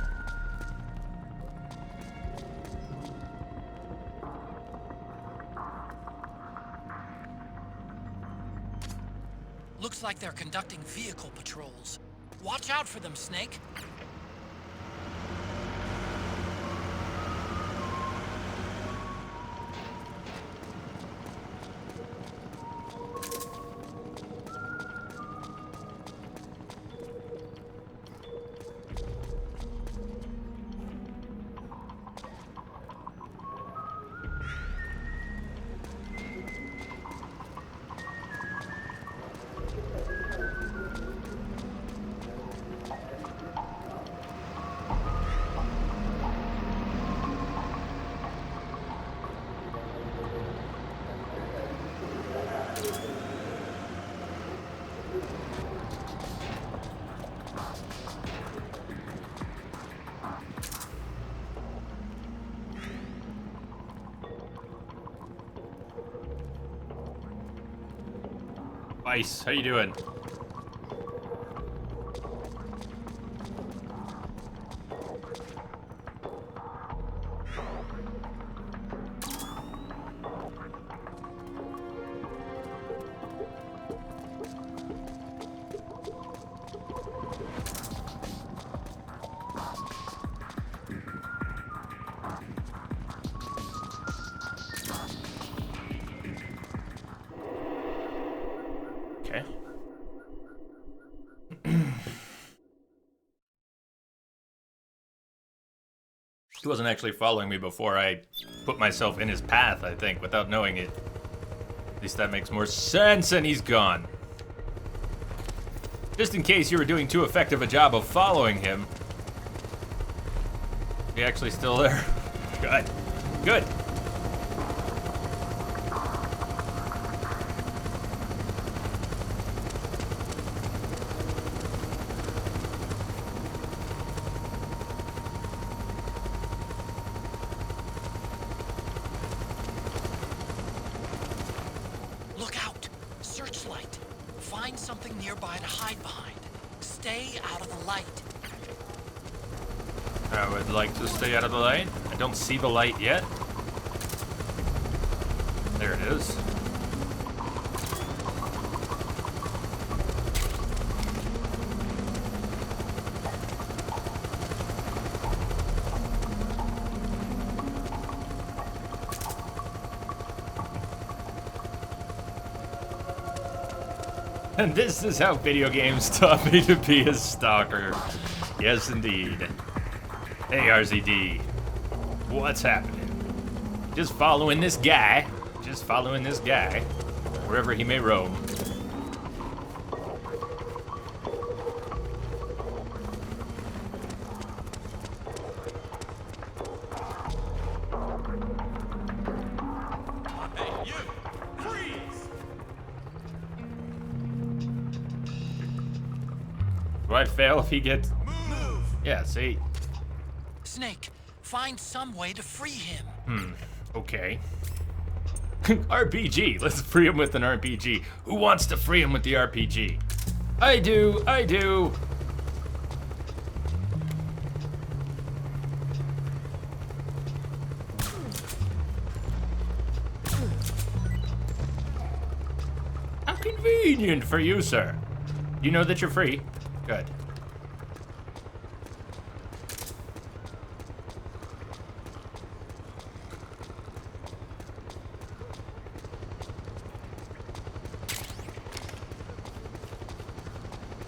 Looks like they're conducting vehicle patrols. Watch out for them, Snake. Ice, how you doing? Okay. He wasn't actually following me before I put myself in his path, I think, without knowing it. At least that makes more sense, and he's gone. Just in case you were doing too effective a job of following him. Is he actually still there? Good. Good. Look out! Searchlight! Find something nearby to hide behind. Stay out of the light. I would like to stay out of the light. I don't see the light yet. There it is. And this is how video games taught me to be a stalker. Yes, indeed. Hey, RZD. What's happening? Just following this guy. Just following this guy. Wherever he may roam. Hey, you! Freeze! Do I fail if he gets... Move! Yeah, see? Snake, find some way to free him. Okay. RPG. Let's free him with an RPG. Who wants to free him with the RPG? I do. I do. How convenient for you, sir. You know that you're free. Good.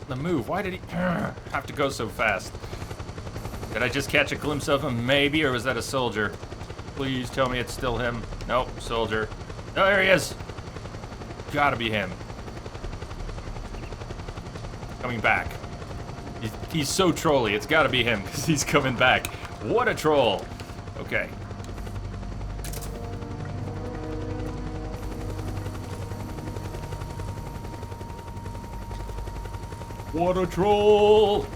The move. Why did he have to go so fast? Did I just catch a glimpse of him? Maybe, or was that a soldier? Please tell me it's still him. Nope, soldier. Oh, there he is. Gotta be him. Coming back. He's so trolly. It's gotta be him because he's coming back. What a troll. Okay. What a troll!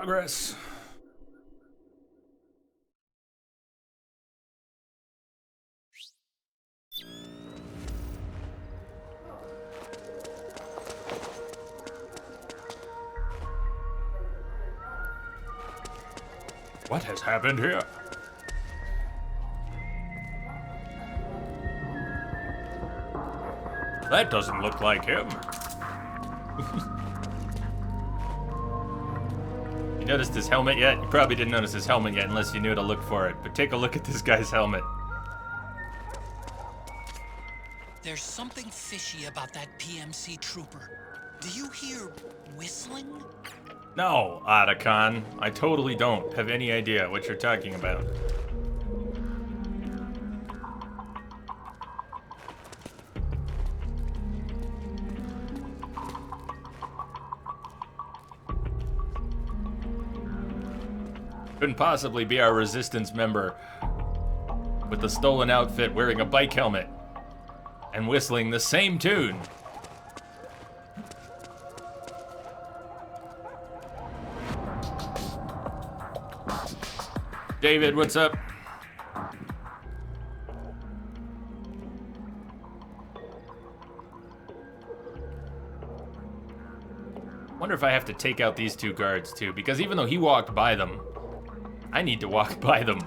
Progress. What has happened here? That doesn't look like him. You noticed his helmet yet? You probably didn't notice his helmet yet unless you knew to look for it. But take a look at this guy's helmet. There's something fishy about that PMC trooper. Do you hear whistling? No, Otacon. I totally don't have any idea what you're talking about. Couldn't possibly be our resistance member with the stolen outfit wearing a bike helmet and whistling the same tune. David, what's up? Wonder if I have to take out these two guards too, because even though he walked by them, I need to walk by them.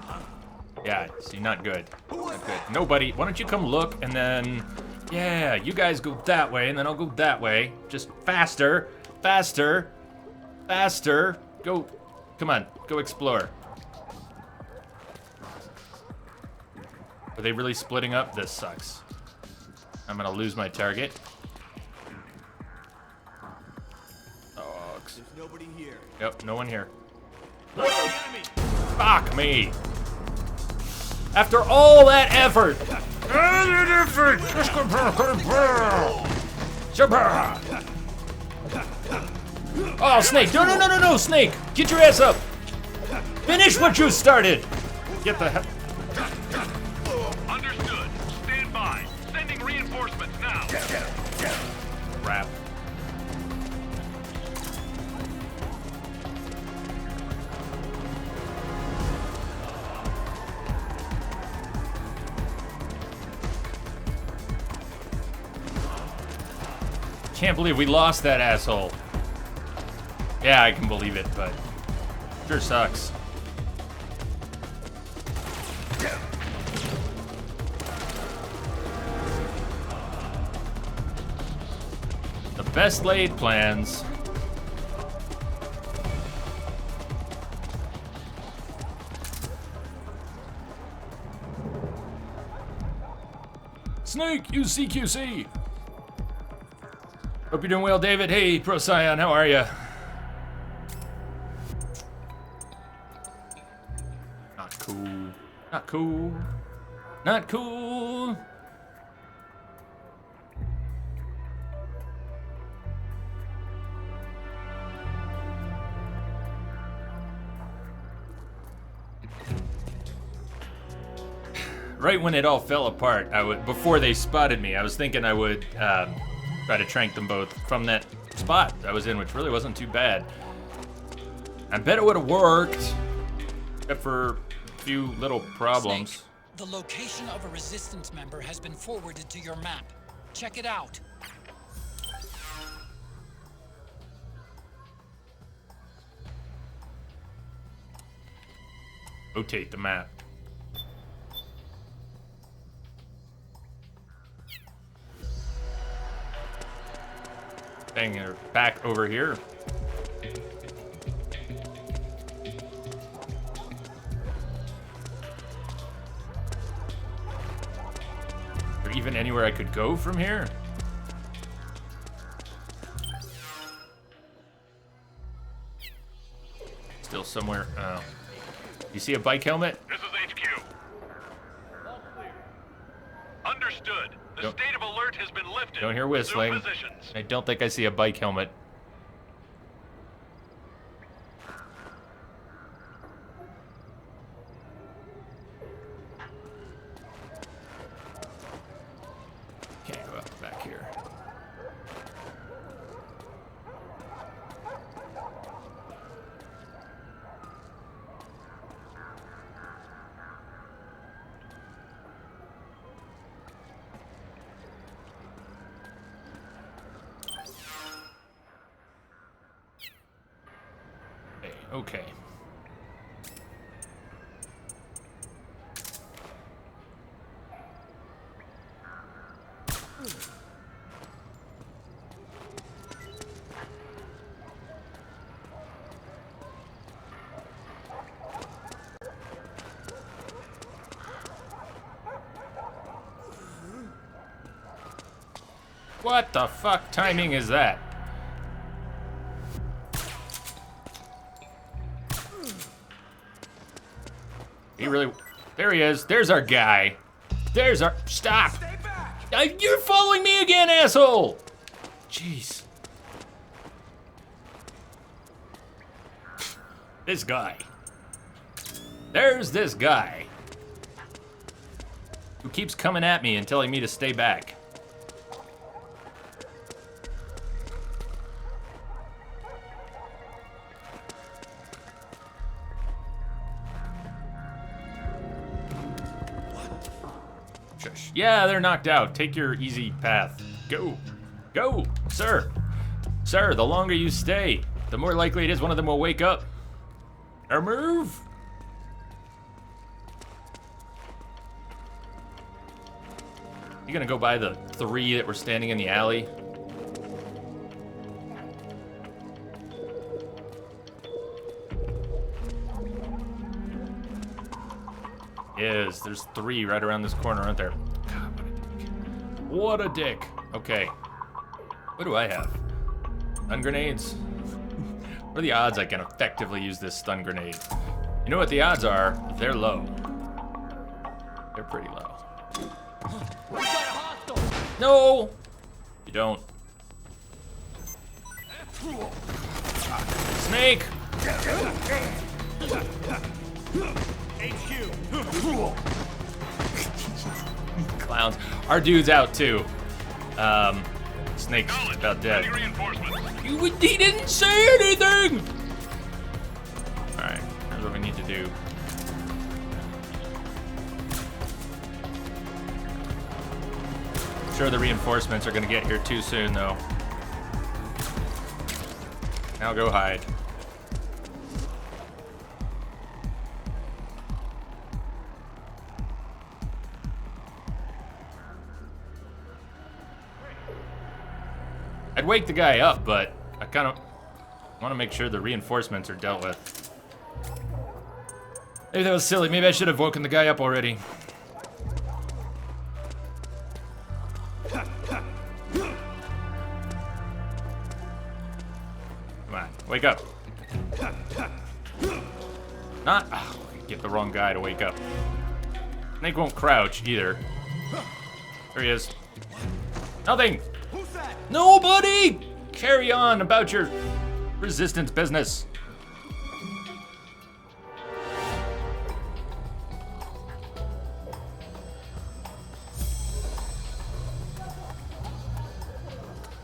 Yeah, see, not good. Not good. Nobody, why don't you come look and then, yeah, you guys go that way and then I'll go that way. Just faster, faster, faster. Go, come on, go explore. Are they really splitting up? This sucks. I'm gonna lose my target. There's nobody here. Yep, no one here. Fuck me. After all that effort. Oh, Snake. No, Snake. Get your ass up. Finish what you started. Get the hell. Understood. Stand by. Sending reinforcements now. Crap. Can't believe we lost that asshole. Yeah, I can believe it, but sure sucks. The best laid plans. Snake, use CQC. Hope you're doing well, David. Hey, Pro Scion, how are you? Not cool. Not cool. Not cool. Right when it all fell apart, before they spotted me, I was thinking I would try to trank them both from that spot I was in, which really wasn't too bad. I bet it would have worked, except for a few little problems. Snake, the location of a resistance member has been forwarded to your map. Check it out. Rotate the map. Dang, they're back over here. Is there even anywhere I could go from here? Still somewhere. Oh. You see a bike helmet? This is HQ. All clear. Understood. The state of alert has been lifted. Don't hear whistling. Resume positions. I don't think I see a bike helmet. Can't go up back here. Okay. What the fuck timing is that? He really... There he is. There's our guy. There's our... Stop! You're following me again, asshole! Jeez. This guy. There's this guy. Who keeps coming at me and telling me to stay back. Yeah, they're knocked out. Take your easy path. Go. Go, sir. Sir, the longer you stay, the more likely it is one of them will wake up. Or move. You gonna go by the 3 that were standing in the alley? Yes, there's 3 right around this corner, aren't there? God, what a dick. Okay. What do I have? Stun grenades? What are the odds I can effectively use this stun grenade? You know what the odds are? They're low. They're pretty low. No! You don't. Snake! Clowns. Our dude's out too. Snake's about dead. He didn't say anything! Alright, here's what we need to do. I'm sure the reinforcements are gonna get here too soon though. Now go hide. I'd wake the guy up, but I kind of want to make sure the reinforcements are dealt with. Maybe that was silly. Maybe I should have woken the guy up already. Come on, wake up. Not. Oh, get the wrong guy to wake up. Snake won't crouch either. There he is. Nothing. Nobody! Carry on about your resistance business.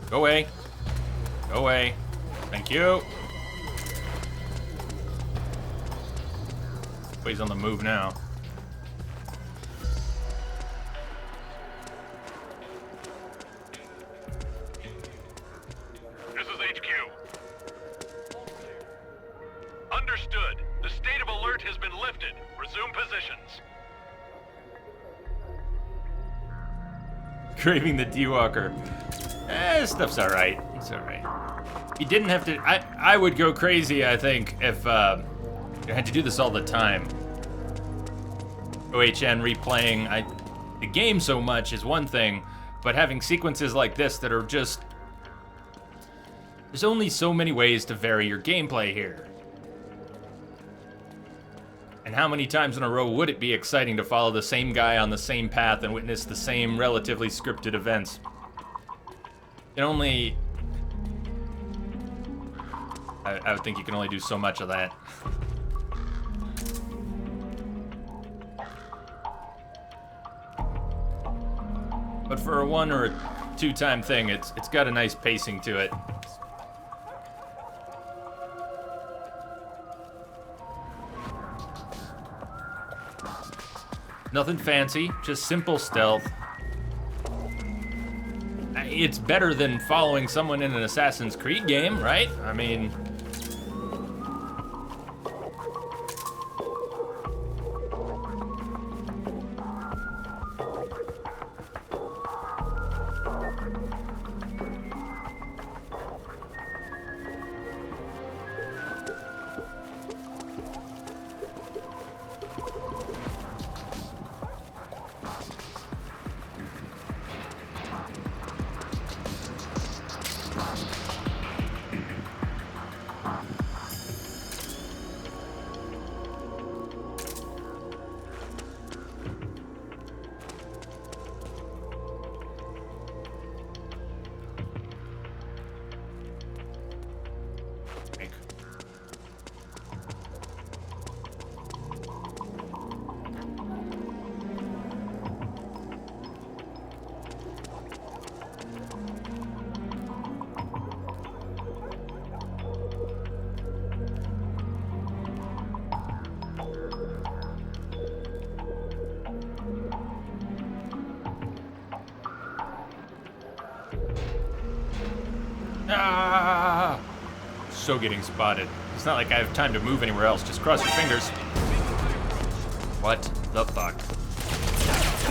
Go away. Go away. Thank you. He's on the move now. Understood. The state of alert has been lifted. Resume positions. Craving the D-Walker. Stuff's alright. It's alright. You didn't have to... I would go crazy, I think, if you had to do this all the time. OHN replaying the game so much is one thing, but having sequences like this that are just... There's only so many ways to vary your gameplay here. And how many times in a row would it be exciting to follow the same guy on the same path and witness the same relatively scripted events? It only... I would think you can only do so much of that. But for a 1 or a 2-time thing, it's got a nice pacing to it. Nothing fancy, just simple stealth. It's better than following someone in an Assassin's Creed game, right? I mean... Ah! So getting spotted. It's not like I have time to move anywhere else. Just cross your fingers. What the fuck?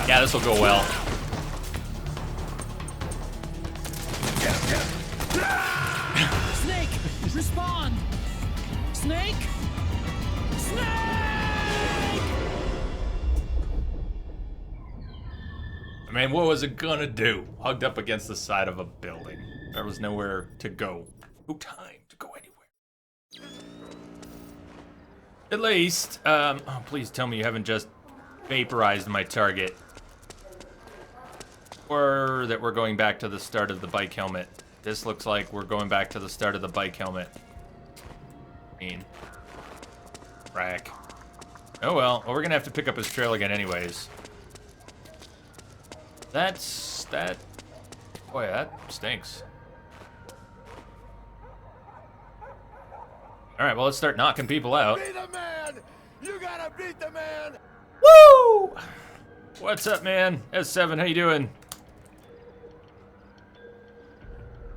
Yeah, this will go well. Snake, respond! Snake! Snake! I mean, what was it gonna do? Hugged up against the side of a building. There was nowhere to go. No time to go anywhere. At least, oh, please tell me you haven't just vaporized my target. Or that we're going back to the start of the bike helmet. This looks like we're going back to the start of the bike helmet. Frack. Oh well, we're gonna have to pick up his trail again anyways. That... Boy, that stinks. Alright, well, let's start knocking people out. Be the man! You gotta beat the man! Woo! What's up, man? S7, how you doing?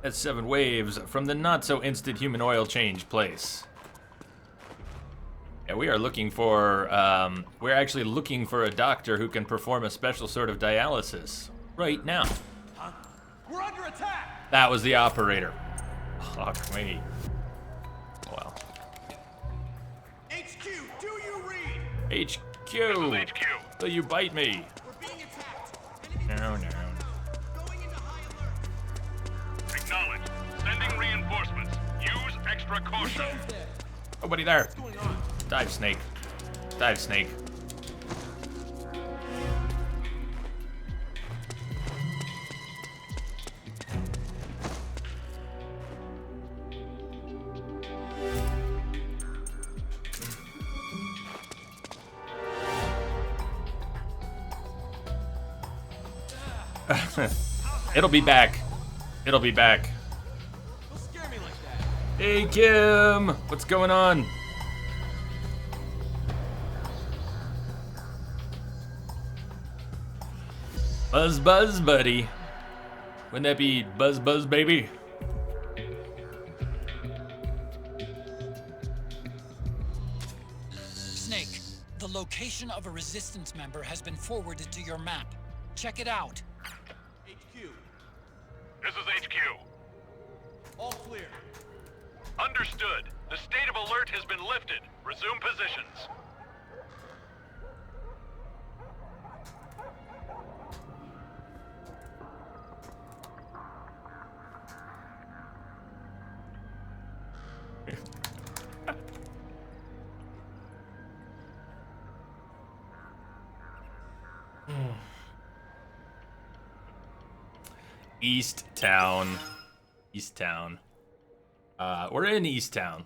S7 Waves from the not-so-instant human oil change place. Yeah, we are looking for, we're actually looking for a doctor who can perform a special sort of dialysis right now. Huh? We're under attack! That was the operator. Fuck me. Well. HQ, do you read? HQ! This is HQ. Will you bite me? We're being attacked. No. Going into high alert. Acknowledge. Sending reinforcements. Use extra caution. Nobody there. What's going on? Dive, snake. Dive, snake. It'll be back. It'll be back. Don't scare me like that. Hey, Kim. What's going on? Buzz, buzz, buddy. Wouldn't that be buzz, buzz, baby? Snake, the location of a resistance member has been forwarded to your map. Check it out. HQ, This is HQ. all clear. Understood. The state of alert has been lifted. Resume positions. East Town. East Town. We're in East Town.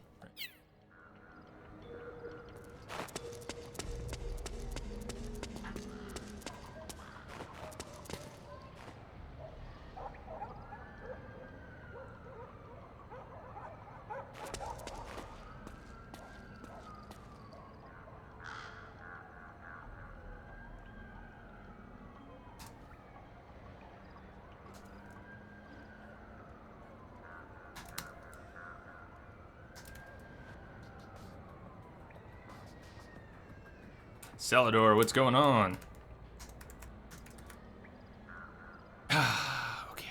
Celador, what's going on? Okay.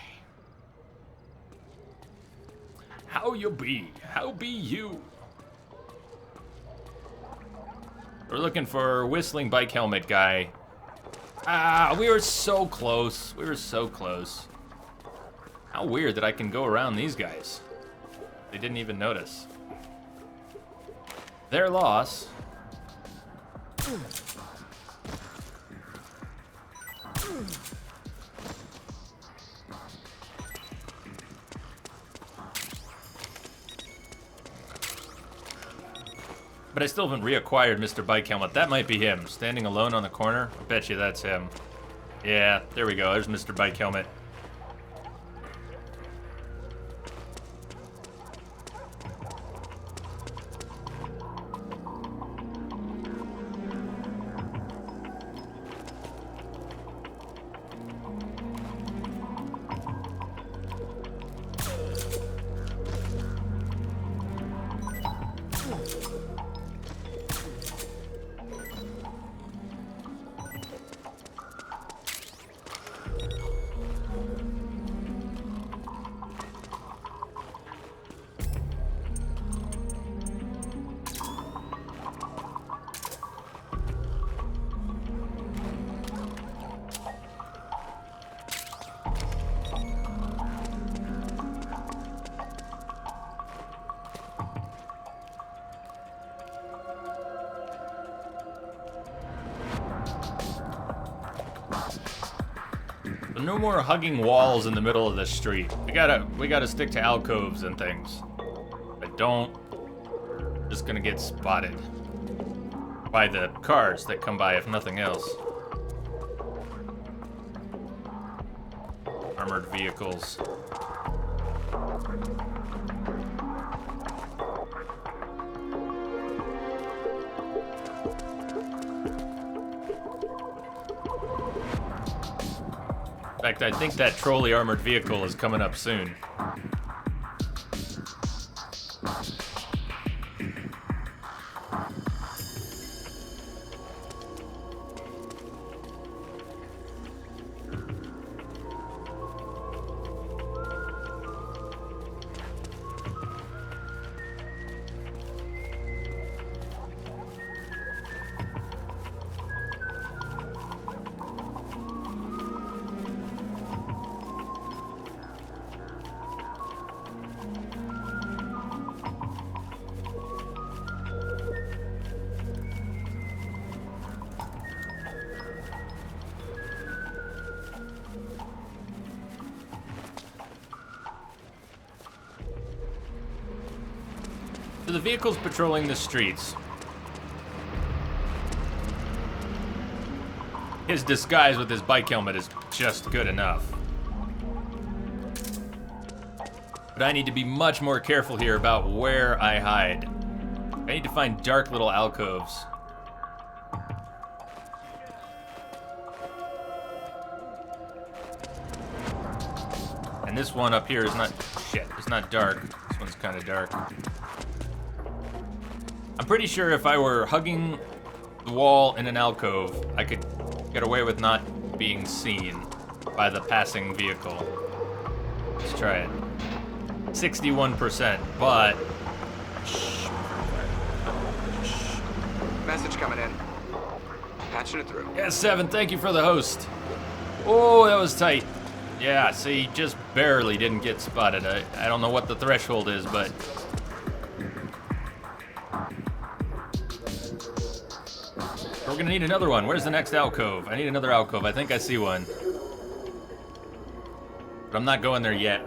How you be? How be you? We're looking for whistling bike helmet guy. Ah, we were so close. We were so close. How weird that I can go around these guys. They didn't even notice. Their loss. But I still haven't reacquired Mr. Bike Helmet. That might be him, standing alone on the corner. I bet you that's him. Yeah, there we go. There's Mr. Bike Helmet. No more hugging walls in the middle of the street. We gotta stick to alcoves and things. But don't, just gonna get spotted by the cars that come by if nothing else. Armored vehicles. In fact, I think that trolley armored vehicle is coming up soon. So the vehicles patrolling the streets. His disguise with his bike helmet is just good enough. But I need to be much more careful here about where I hide. I need to find dark little alcoves. And this one up here is not, shit, it's not dark. This one's kind of dark. I'm pretty sure if I were hugging the wall in an alcove, I could get away with not being seen by the passing vehicle. Let's try it. 61%, but... Message coming in. Patching it through. Yeah, 7, thank you for the host. Oh, that was tight. Yeah, see, just barely didn't get spotted. I don't know what the threshold is, but... We're gonna need another one. Where's the next alcove? I need another alcove. I think I see one. But I'm not going there yet.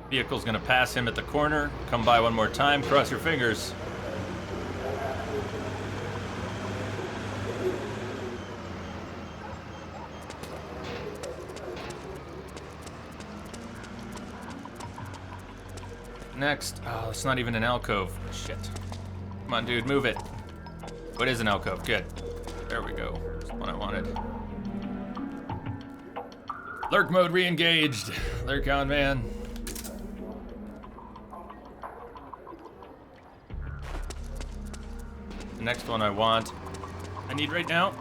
Vehicle's gonna pass him at the corner. Come by one more time. Cross your fingers. Next. Oh, it's not even an alcove. Shit. Come on, dude, move it. What is an alcove? Good. There we go. That's the one I wanted. Lurk mode re-engaged. Lurk on, man. The next one I want. I need right now.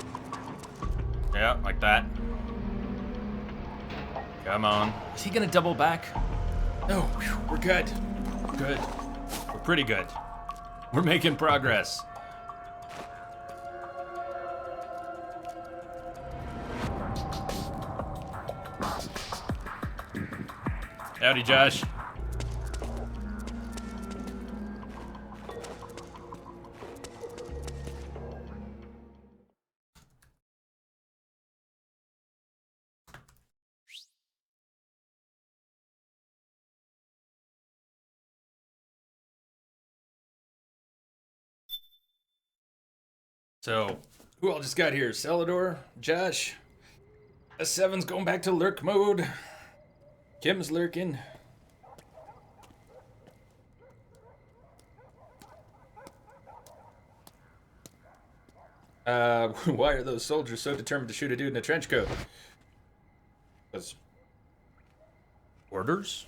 Yeah, like that. Come on. Is he gonna double back? No, whew, we're good. Good. We're pretty good. We're making progress. Howdy, Josh. So, who all just got here? Celador, Josh, S7's going back to lurk mode. Kim's lurking. Why are those soldiers so determined to shoot a dude in a trench coat? Because orders?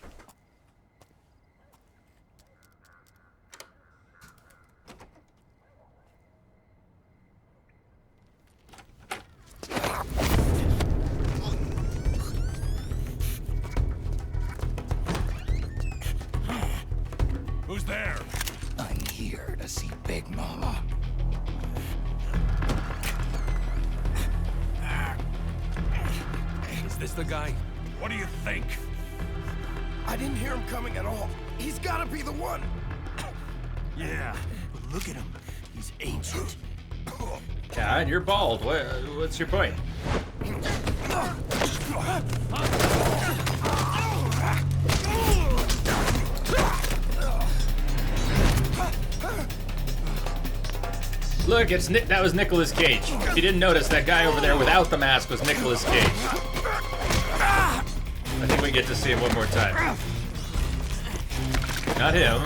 Who's there? I'm here to see Big Mama. Is this the guy? What do you think? I didn't hear him coming at all. He's gotta be the one. Yeah, but look at him. PMC's agent. Yeah, and you're bald. What's your point? Look, that was Nicolas Cage. If you didn't notice, that guy over there without the mask was Nicolas Cage. I think we get to see him one more time. Not him.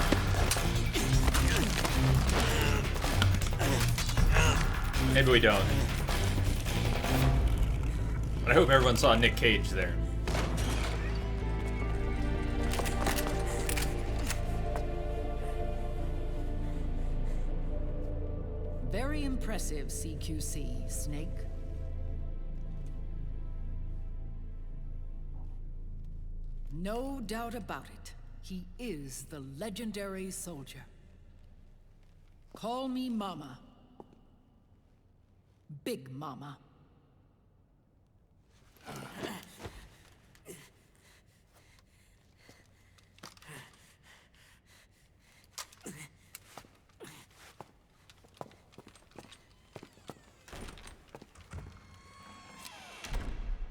Maybe we don't. But I hope everyone saw Nick Cage there. Very impressive, CQC, Snake. No doubt about it. He is the legendary soldier. Call me Mama. Big Mama.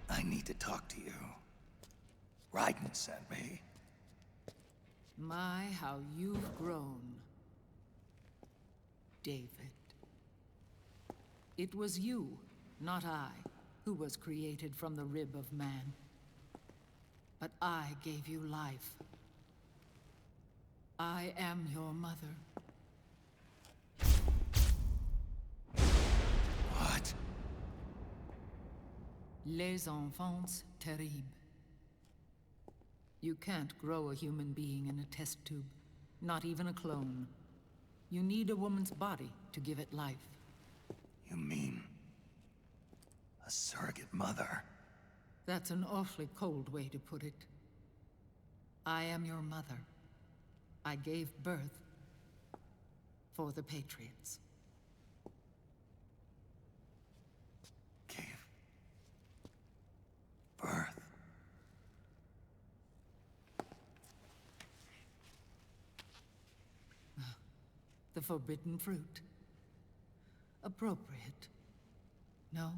I need to talk to you. Raiden sent me. My, how you've grown, David. It was you, not I, who was created from the rib of man. But I gave you life. I am your mother. What? Les enfants terribles. You can't grow a human being in a test tube, not even a clone. You need a woman's body to give it life. You mean a surrogate mother? That's an awfully cold way to put it. I am your mother. I gave birth for the Patriots. Gave birth? The forbidden fruit. Appropriate. No?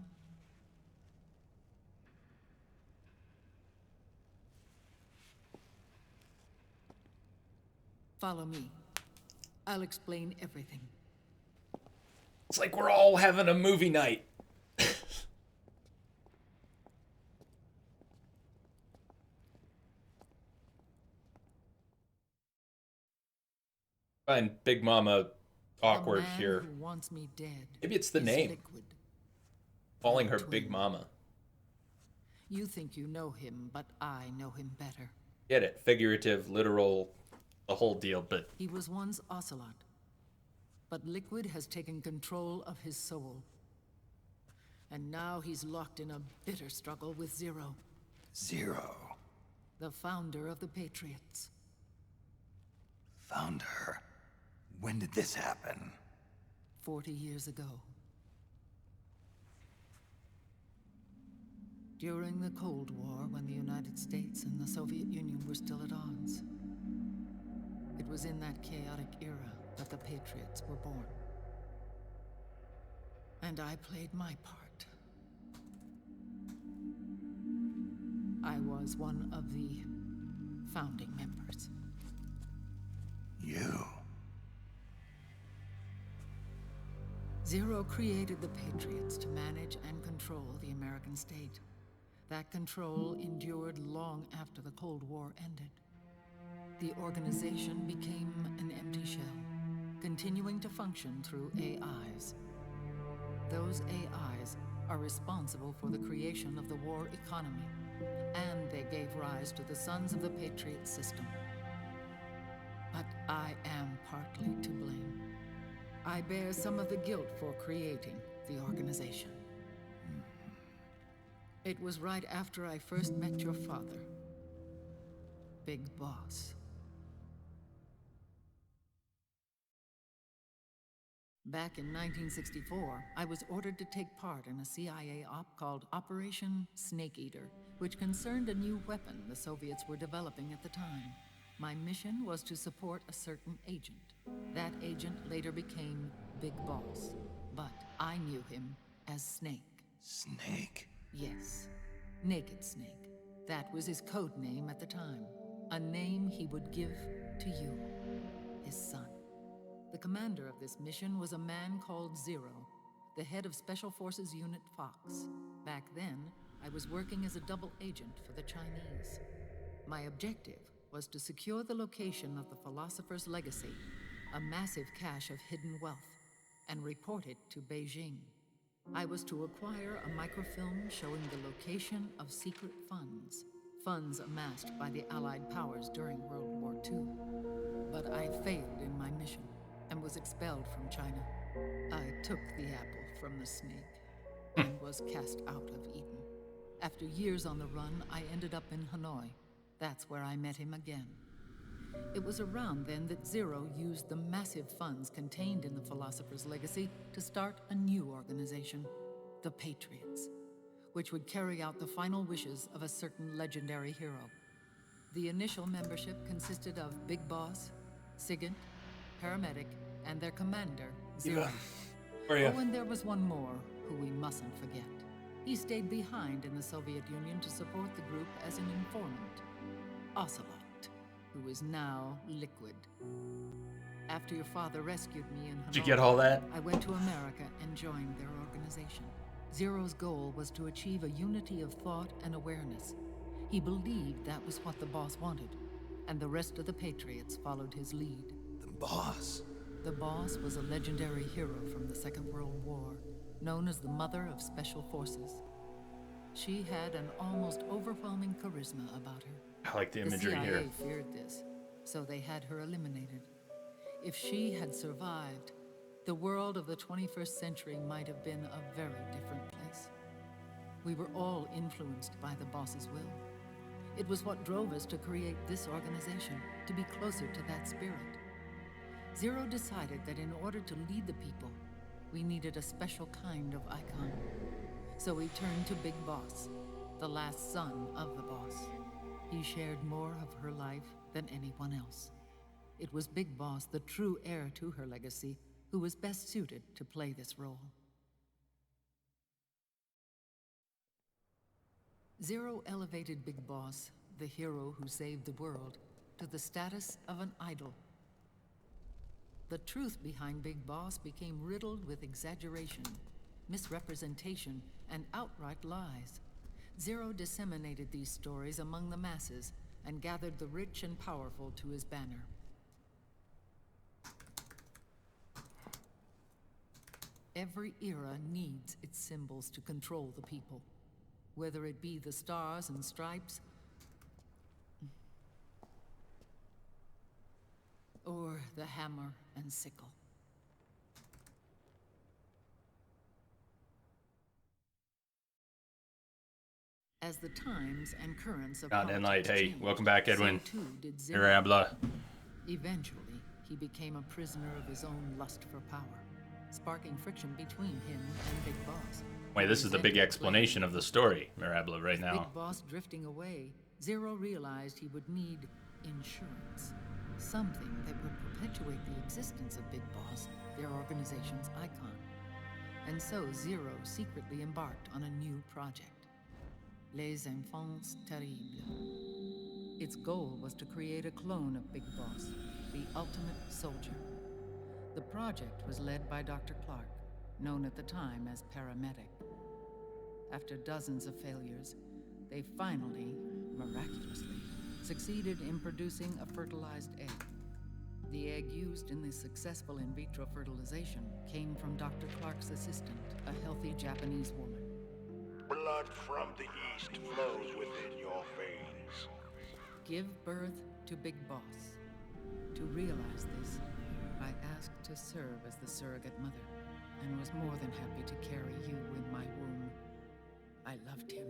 Follow me. I'll explain everything. It's like we're all having a movie night. Find Big Mama awkward here. Who wants me dead. Maybe it's the name. Liquid. Calling her Big Mama. You think you know him, but I know him better. Get it? Figurative, literal, the whole deal, but... He was once Ocelot, but Liquid has taken control of his soul. And now he's locked in a bitter struggle with Zero. Zero? The founder of the Patriots. Founder? When did this happen? 40 years ago. During the Cold War, when the United States and the Soviet Union were still at odds. It was in that chaotic era that the Patriots were born. And I played my part. I was one of the founding members. You? Zero created the Patriots to manage and control the American state. That control endured long after the Cold War ended. The organization became an empty shell, continuing to function through AIs. Those AIs are responsible for the creation of the war economy, and they gave rise to the Sons of the Patriot system. But I am partly to blame. I bear some of the guilt for creating the organization. It was right after I first met your father, Big Boss. Back in 1964, I was ordered to take part in a CIA op called Operation Snake Eater, which concerned a new weapon the Soviets were developing at the time. My mission was to support a certain agent. That agent later became Big Boss, but I knew him as Snake. Snake? Yes, Naked Snake. That was his code name at the time. A name he would give to you, his son. The commander of this mission was a man called Zero, the head of Special Forces Unit Fox. Back then, I was working as a double agent for the Chinese. My objective was to secure the location of the Philosopher's Legacy, a massive cache of hidden wealth, and report it to Beijing. I was to acquire a microfilm showing the location of secret funds, funds amassed by the Allied powers during World War II. But I failed in my mission and was expelled from China. I took the apple from the snake and was cast out of Eden. After years on the run, I ended up in Hanoi. That's where I met him again. It was around then that Zero used the massive funds contained in the Philosopher's Legacy to start a new organization, the Patriots, which would carry out the final wishes of a certain legendary hero. The initial membership consisted of Big Boss, Sigint, Paramedic, and their commander, Zero. Oh, and there was one more who we mustn't forget. He stayed behind in the Soviet Union to support the group as an informant, Ocelot, who is now Liquid. After your father rescued me in Hanoi, did you get all that? I went to America and joined their organization. Zero's goal was to achieve a unity of thought and awareness. He believed that was what the boss wanted, and the rest of the Patriots followed his lead. The boss? The boss was a legendary hero from the Second World War, known as the Mother of Special Forces. She had an almost overwhelming charisma about her. I like the imagery here. The CIA feared this, so they had her eliminated. If she had survived, the world of the 21st century might have been a very different place. We were all influenced by the boss's will. It was what drove us to create this organization, to be closer to that spirit. Zero decided that in order to lead the people, we needed a special kind of icon. So we turned to Big Boss, the last son of the boss. He shared more of her life than anyone else. It was Big Boss, the true heir to her legacy, who was best suited to play this role. Zero elevated Big Boss, the hero who saved the world, to the status of an idol. The truth behind Big Boss became riddled with exaggeration, misrepresentation, and outright lies. Zero disseminated these stories among the masses and gathered the rich and powerful to his banner. Every era needs its symbols to control the people, whether it be the stars and stripes, or the hammer and sickle. As the times and currents of God, and light. Hey, changed, welcome back, Edwin. so too did Zero. Mirabla. Eventually, he became a prisoner of his own lust for power, sparking friction between him and Big Boss. Wait, this is the big explanation of the story, Mirabla, right now. Big Boss drifting away, Zero realized he would need insurance. Something that would perpetuate the existence of Big Boss, their organization's icon. And so Zero secretly embarked on a new project, Les Enfants Terribles. Its goal was to create a clone of Big Boss, the ultimate soldier. The project was led by Dr. Clark, known at the time as Paramedic. After dozens of failures, they finally, miraculously, succeeded in producing a fertilized egg. The egg used in the successful in vitro fertilization came from Dr. Clark's assistant, a healthy Japanese woman. Blood from the east flows within your veins. Give birth to Big Boss. To realize this, I asked to serve as the surrogate mother, and was more than happy to carry you in my womb. I loved him.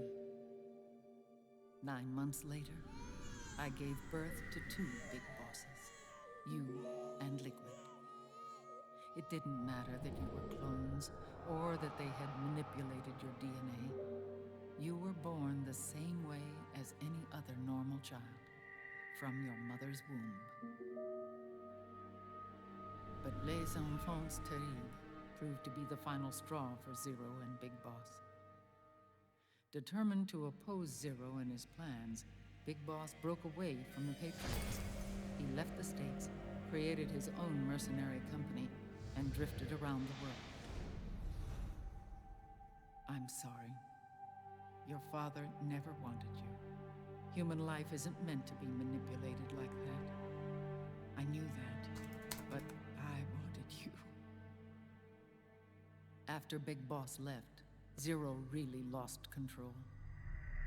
9 months later, I gave birth to 2 Big Bosses, you and Liquid. It didn't matter that you were clones, or that they had manipulated your DNA. You were born the same way as any other normal child, from your mother's womb. But Les Enfants Terribles proved to be the final straw for Zero and Big Boss. Determined to oppose Zero and his plans, Big Boss broke away from the Patriots. He left the States, created his own mercenary company, and drifted around the world. I'm sorry. Your father never wanted you. Human life isn't meant to be manipulated like that. I knew that, but I wanted you. After Big Boss left, Zero really lost control.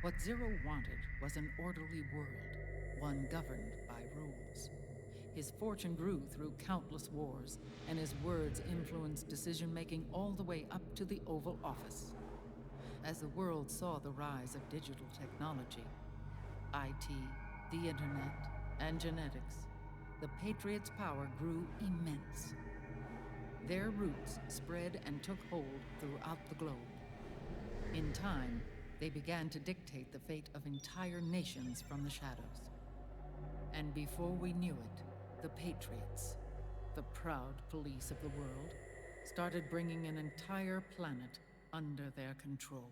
What Zero wanted was an orderly world, one governed by rules. His fortune grew through countless wars, and his words influenced decision-making all the way up to the Oval Office. As the world saw the rise of digital technology, IT, the internet, and genetics, the Patriots' power grew immense. Their roots spread and took hold throughout the globe. In time, they began to dictate the fate of entire nations from the shadows. And before we knew it, the Patriots, the proud police of the world, started bringing an entire planet under their control.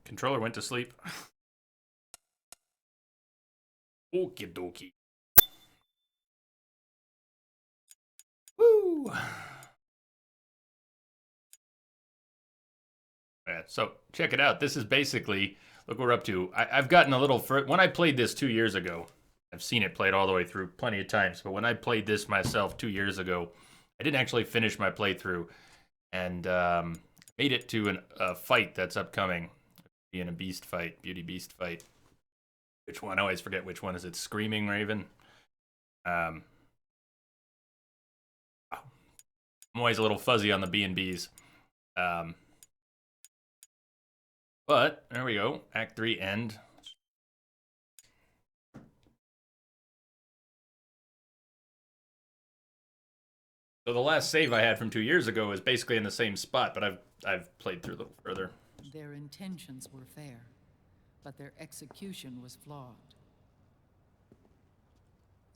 Controller went to sleep. Okie dokie. Woo! Yeah, so check it out. This is basically, look what we're up to. I've gotten a little further. When I played this 2 years ago, I've seen it played all the way through plenty of times, but when I played this myself 2 years ago, I didn't actually finish my playthrough and made it to a fight that's upcoming. In a beast fight, beauty beast fight. Which one? I always forget which one is it. Screaming Raven. I'm always a little fuzzy on the B&Bs. But there we go. Act 3 end. So the last save I had from 2 years ago is basically in the same spot, but I've played through a little further. Their intentions were fair, but their execution was flawed.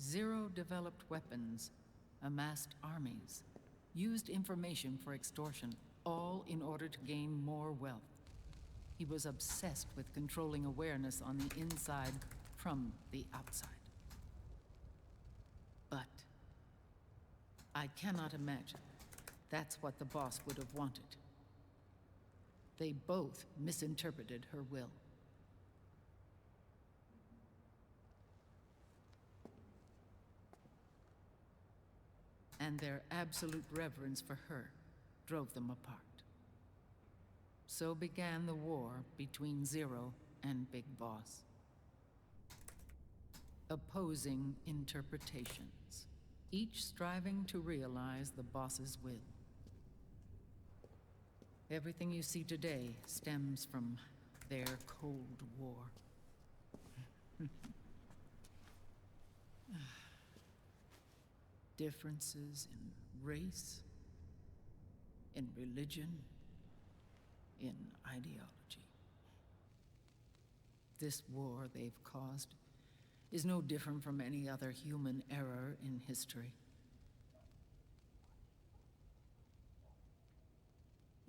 Zero developed weapons, amassed armies, used information for extortion, all in order to gain more wealth. He was obsessed with controlling awareness on the inside from the outside. But I cannot imagine that's what the boss would have wanted. They both misinterpreted her will. And their absolute reverence for her drove them apart. So began the war between Zero and Big Boss. Opposing interpretations, each striving to realize the boss's will. Everything you see today stems from their Cold War. Differences in race, in religion, in ideology. This war they've caused is no different from any other human error in history.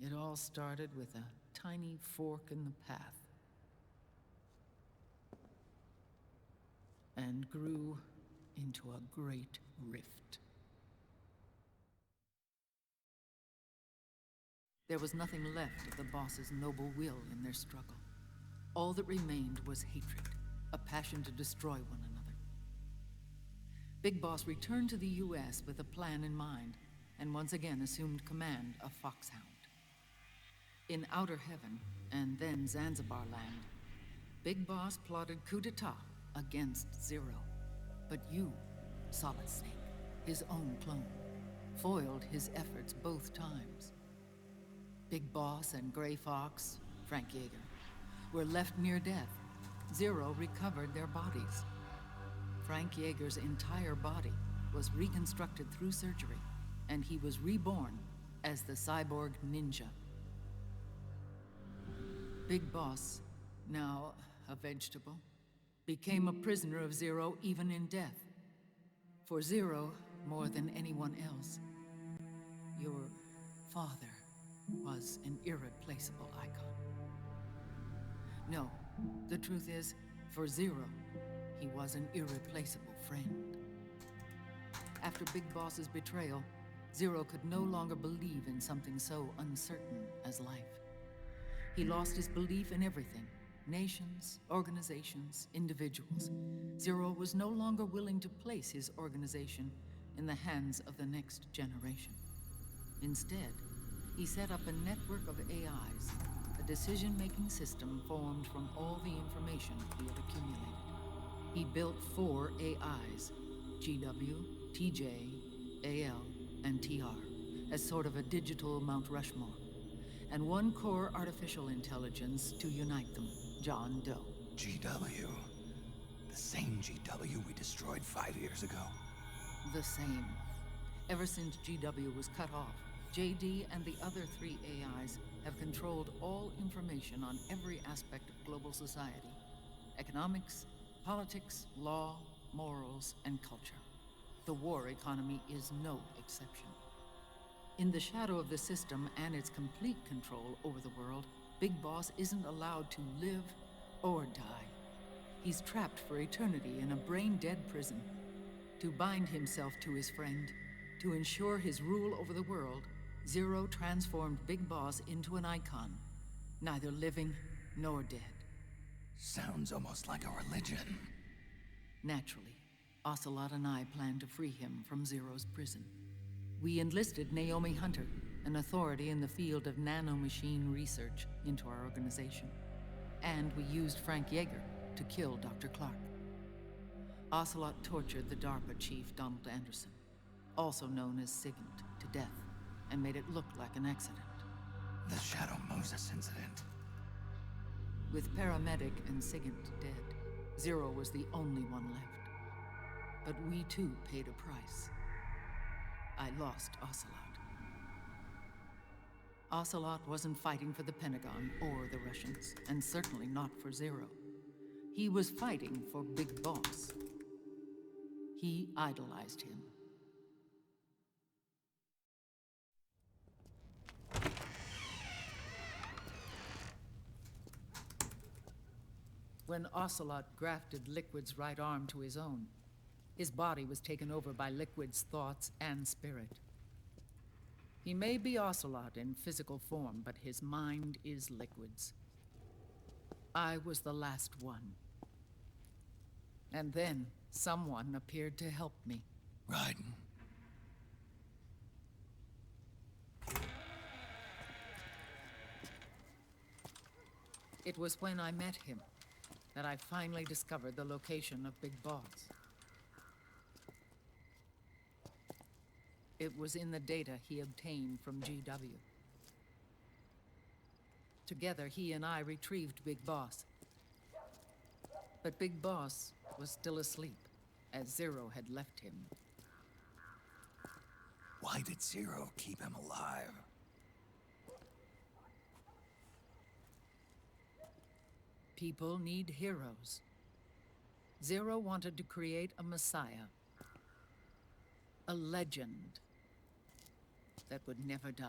It all started with a tiny fork in the path and grew into a great rift. There was nothing left of the boss's noble will in their struggle. All that remained was hatred, a passion to destroy one another. Big Boss returned to the U.S. with a plan in mind, and once again assumed command of Foxhound. In Outer Heaven, and then Zanzibar Land, Big Boss plotted coup d'etat against Zero. But you, Solid Snake, his own clone, foiled his efforts both times. Big Boss and Gray Fox, Frank Yeager, were left near death. Zero recovered their bodies. Frank Yeager's entire body was reconstructed through surgery, and he was reborn as the cyborg ninja. Big Boss, now a vegetable, became a prisoner of Zero even in death. For Zero more than anyone else. Your father was an irreplaceable icon. No, the truth is, for Zero, he was an irreplaceable friend. After Big Boss's betrayal, Zero could no longer believe in something so uncertain as life. He lost his belief in everything. Nations, organizations, individuals. Zero was no longer willing to place his organization in the hands of the next generation. Instead, he set up a network of AIs, a decision-making system formed from all the information he had accumulated. He built 4 AIs, GW, TJ, AL, and TR, as sort of a digital Mount Rushmore, and 1 core artificial intelligence to unite them, John Doe. GW? The same GW we destroyed 5 years ago? The same. Ever since GW was cut off, JD and the other 3 AIs have controlled all information on every aspect of global society. Economics, politics, law, morals, and culture. The war economy is no exception. In the shadow of the system and its complete control over the world, Big Boss isn't allowed to live or die. He's trapped for eternity in a brain-dead prison. To bind himself to his friend, to ensure his rule over the world, Zero transformed Big Boss into an icon, neither living nor dead. Sounds almost like a religion. Naturally, Ocelot and I plan to free him from Zero's prison. We enlisted Naomi Hunter, an authority in the field of nanomachine research, into our organization. And we used Frank Yeager to kill Dr. Clark. Ocelot tortured the DARPA chief, Donald Anderson, also known as Sigint, to death, and made it look like an accident. The Shadow Moses incident. With Paramedic and Sigint dead, Zero was the only one left. But we too paid a price. I lost Ocelot. Ocelot wasn't fighting for the Pentagon or the Russians, and certainly not for Zero. He was fighting for Big Boss. He idolized him. When Ocelot grafted Liquid's right arm to his own, his body was taken over by Liquid's thoughts and spirit. He may be Ocelot in physical form, but his mind is Liquid's. I was the last one. And then someone appeared to help me. Raiden. It was when I met him that I finally discovered the location of Big Boss. It was in the data he obtained from GW. Together, he and I retrieved Big Boss. But Big Boss was still asleep, as Zero had left him. Why did Zero keep him alive? People need heroes. Zero wanted to create a messiah. A legend that would never die.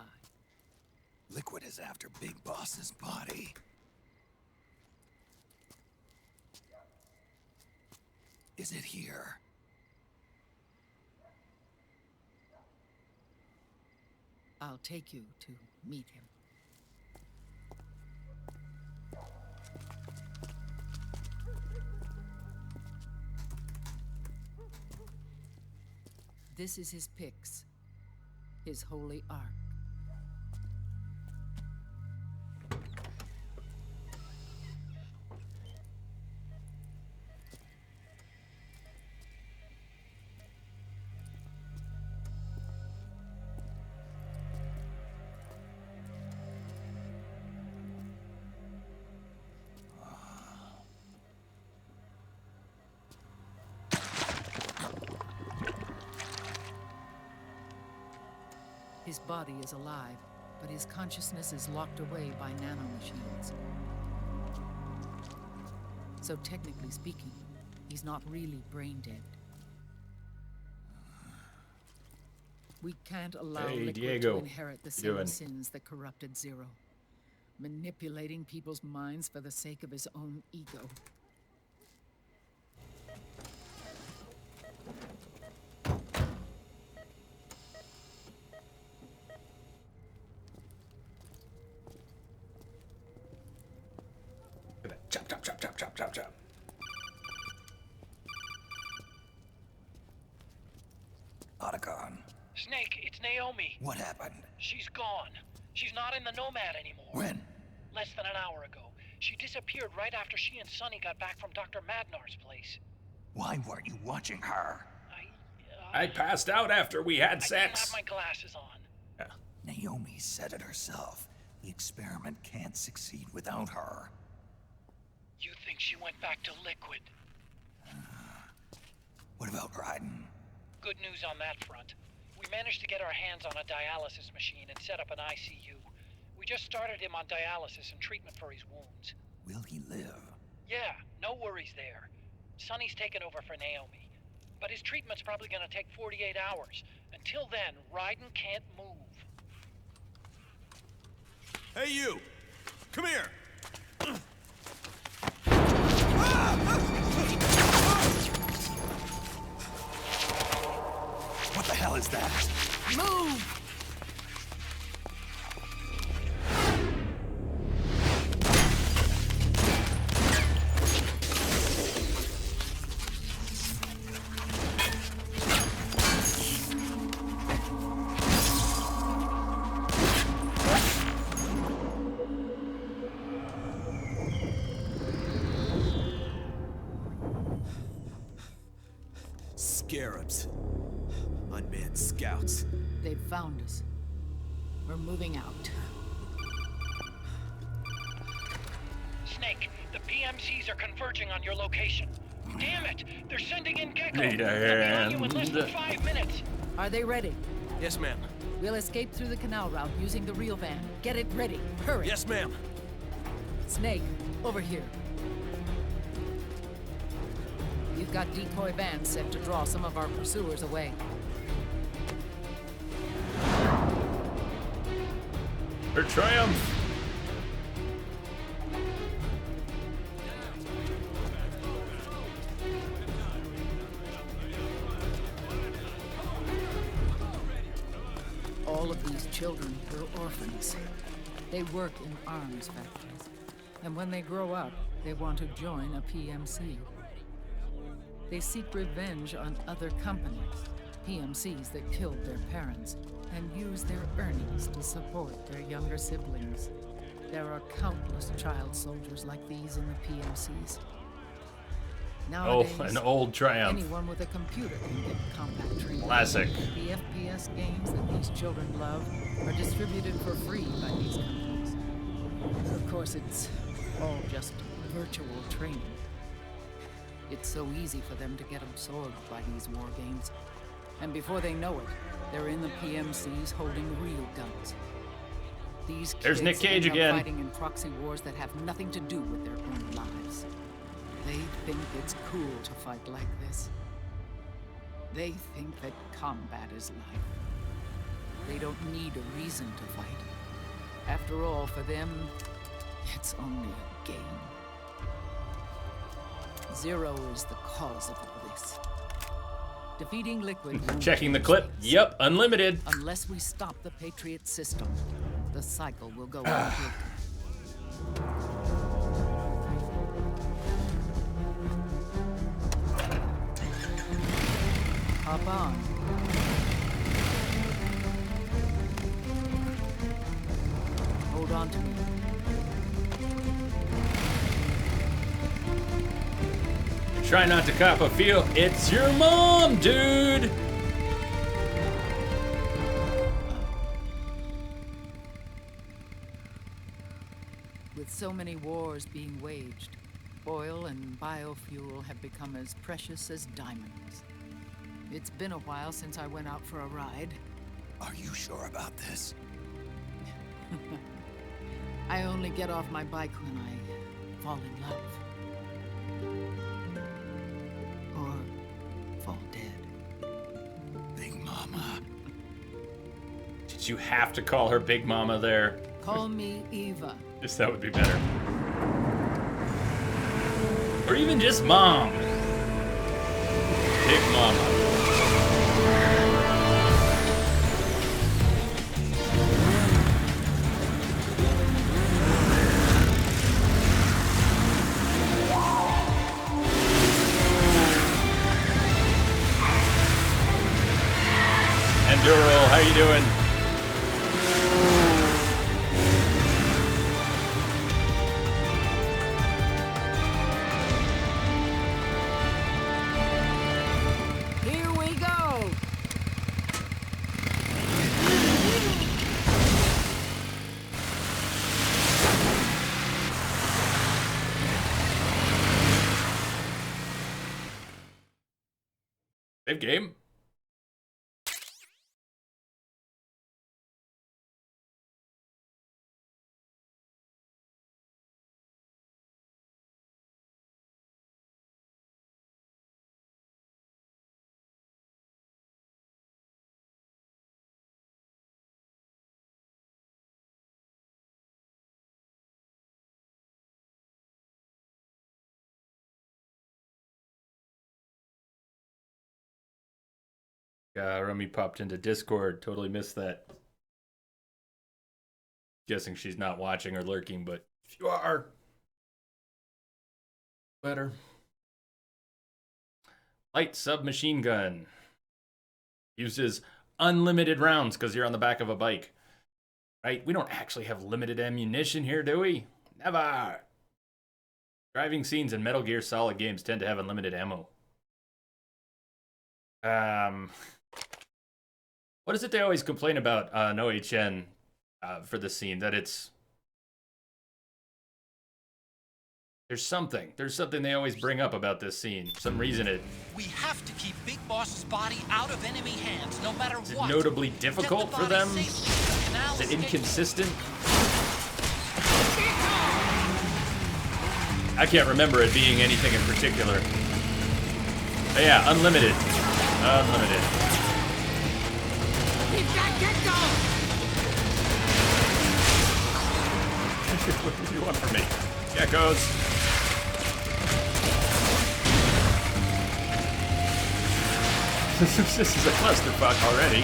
Liquid is after Big Boss's body. Is it here? I'll take you to meet him. This is his pyx, his holy ark. His body is alive, but his consciousness is locked away by nanomachines. So technically speaking, he's not really brain dead. We can't allow Hey, Liquid Diego. to inherit the You same doing? sins that corrupted Zero. Manipulating people's minds for the sake of his own ego. Chop, chop, chop, chop, chop, chop, chop. Otacon. Snake, it's Naomi. What happened? She's gone. She's not in the Nomad anymore. When? Less than an hour ago. She disappeared right after she and Sonny got back from Dr. Madnar's place. Why weren't you watching her? I passed out after we had I didn't have sex. my glasses on. Naomi said it herself. The experiment can't succeed without her. You think she went back to Liquid? What about Raiden? Good news on that front. We managed to get our hands on a dialysis machine and set up an ICU. We just started him on dialysis and treatment for his wounds. Will he live? Yeah, no worries there. Sonny's taken over for Naomi. But his treatment's probably gonna take 48 hours. Until then, Raiden can't move. Hey, you! Come here! What the hell is that? Move! Scarabs. Unmanned scouts. They've found us. We're moving out. Snake, the PMCs are converging on your location. Damn it! They're sending in Gecko! Need a They'll be on you in hand. less than 5 minutes! Are they ready? Yes, ma'am. We'll escape through the canal route using the real van. Get it ready. Hurry. Yes, ma'am. Snake, over here. You've got decoy vans set to draw some of our pursuers away. For triumph. All of these children were orphans. They work in arms factories. And when they grow up, they want to join a PMC. They seek revenge on other companies, PMCs that killed their parents, and use their earnings to support their younger siblings. There are countless child soldiers like these in the PMCs. Nowadays, Oh, an old triumph. anyone with a computer can get combat training. Classic. The FPS games that these children love are distributed for free by these companies. Of course, it's all just virtual training. It's so easy for them to get absorbed by these war games. And before they know it, they're in the PMCs holding real guns. These kids There's Nick Cage end up again. fighting in proxy wars that have nothing to do with their own lives. They think it's cool to fight like this. They think that combat is life. They don't need a reason to fight. After all, for them, it's only a game. Zero is the cause of all this. Defeating Liquid won't Checking the change clip. things. Yep, unlimited. Unless we stop the Patriot system, the cycle will go unbroken. Hop on. Hold on to me. Try not to cop a feel. It's your mom, dude. With so many wars being waged, oil and biofuel have become as precious as diamonds. It's been a while since I went out for a ride. Are you sure about this? I only get off my bike when I fall in love. Or fall dead. Big Mama. you have to call her Big Mama there. Call me Eva. Just that would be better. Or even just Mom. Big Mama. And Dural, how you doing? Here we go. Save game. Remy popped into Discord. Totally missed that. Guessing she's not watching or lurking, but if you are, better. Light submachine gun. Uses unlimited rounds because you're on the back of a bike. Right? We don't actually have limited ammunition here, do we? Never. Driving scenes in Metal Gear Solid games tend to have unlimited ammo. What is it they always complain about on OHN for the scene? That it's... There's something they always bring up about this scene. For some reason it... We have to keep Big Boss's body out of enemy hands, no matter Is it what. notably difficult for them? Is it inconsistent? I can't remember it being anything in particular. But yeah, unlimited. Unlimited. We've got Gecko! What do you want from me? Geckos. This is a clusterfuck already.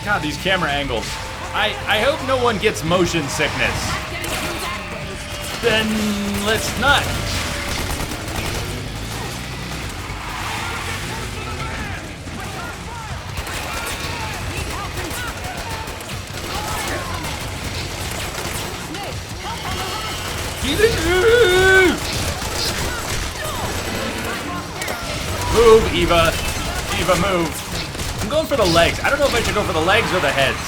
God, these camera angles. I hope no one gets motion sickness. Then let's not. Move, Eva. Eva, move. I'm going for the legs. I don't know if I should go for the legs or the heads.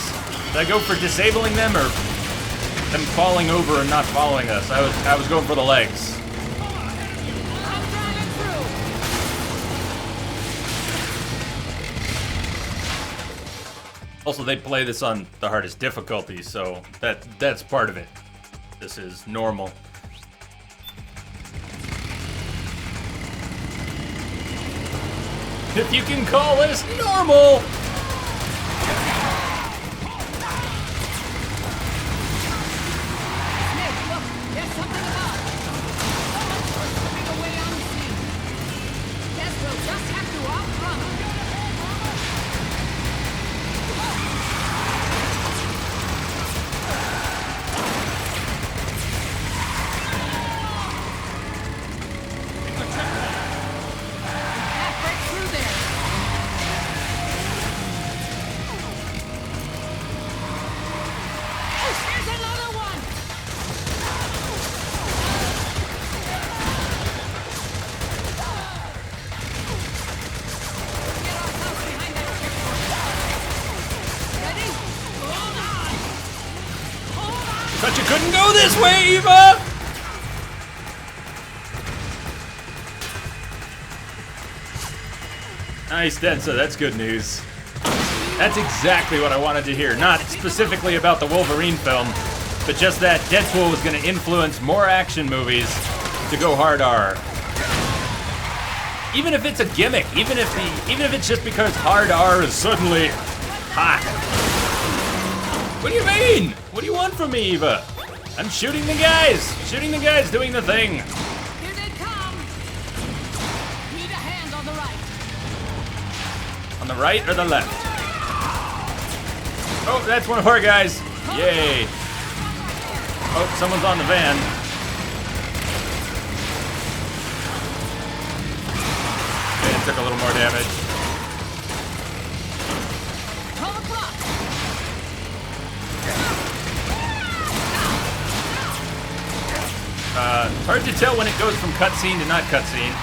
Should I go for disabling them or them falling over and not following us? I was going for the legs. Also, they play this on the hardest difficulty, so that's part of it. This is normal. If you can call this normal! There's something about it. Moving away unseen. Guess we'll just have to outrun him. Halfway through there. Oh, there's another one! But you couldn't go this way, Eva! Nice, Densa. That's good news. That's exactly what I wanted to hear. Not specifically about the Wolverine film, but just that Deadpool was going to influence more action movies to go hard R. Even if it's a gimmick, even if it's just because hard R is suddenly hot. What do you mean? What do you want from me, Eva? I'm shooting the guys doing the thing. Here they come. Need a hand on the right. On the right or the left? Oh, that's one of our guys. Yay. Oh, someone's on the van. Okay, it took a little more damage. It's hard to tell when it goes from cutscene to not cutscene.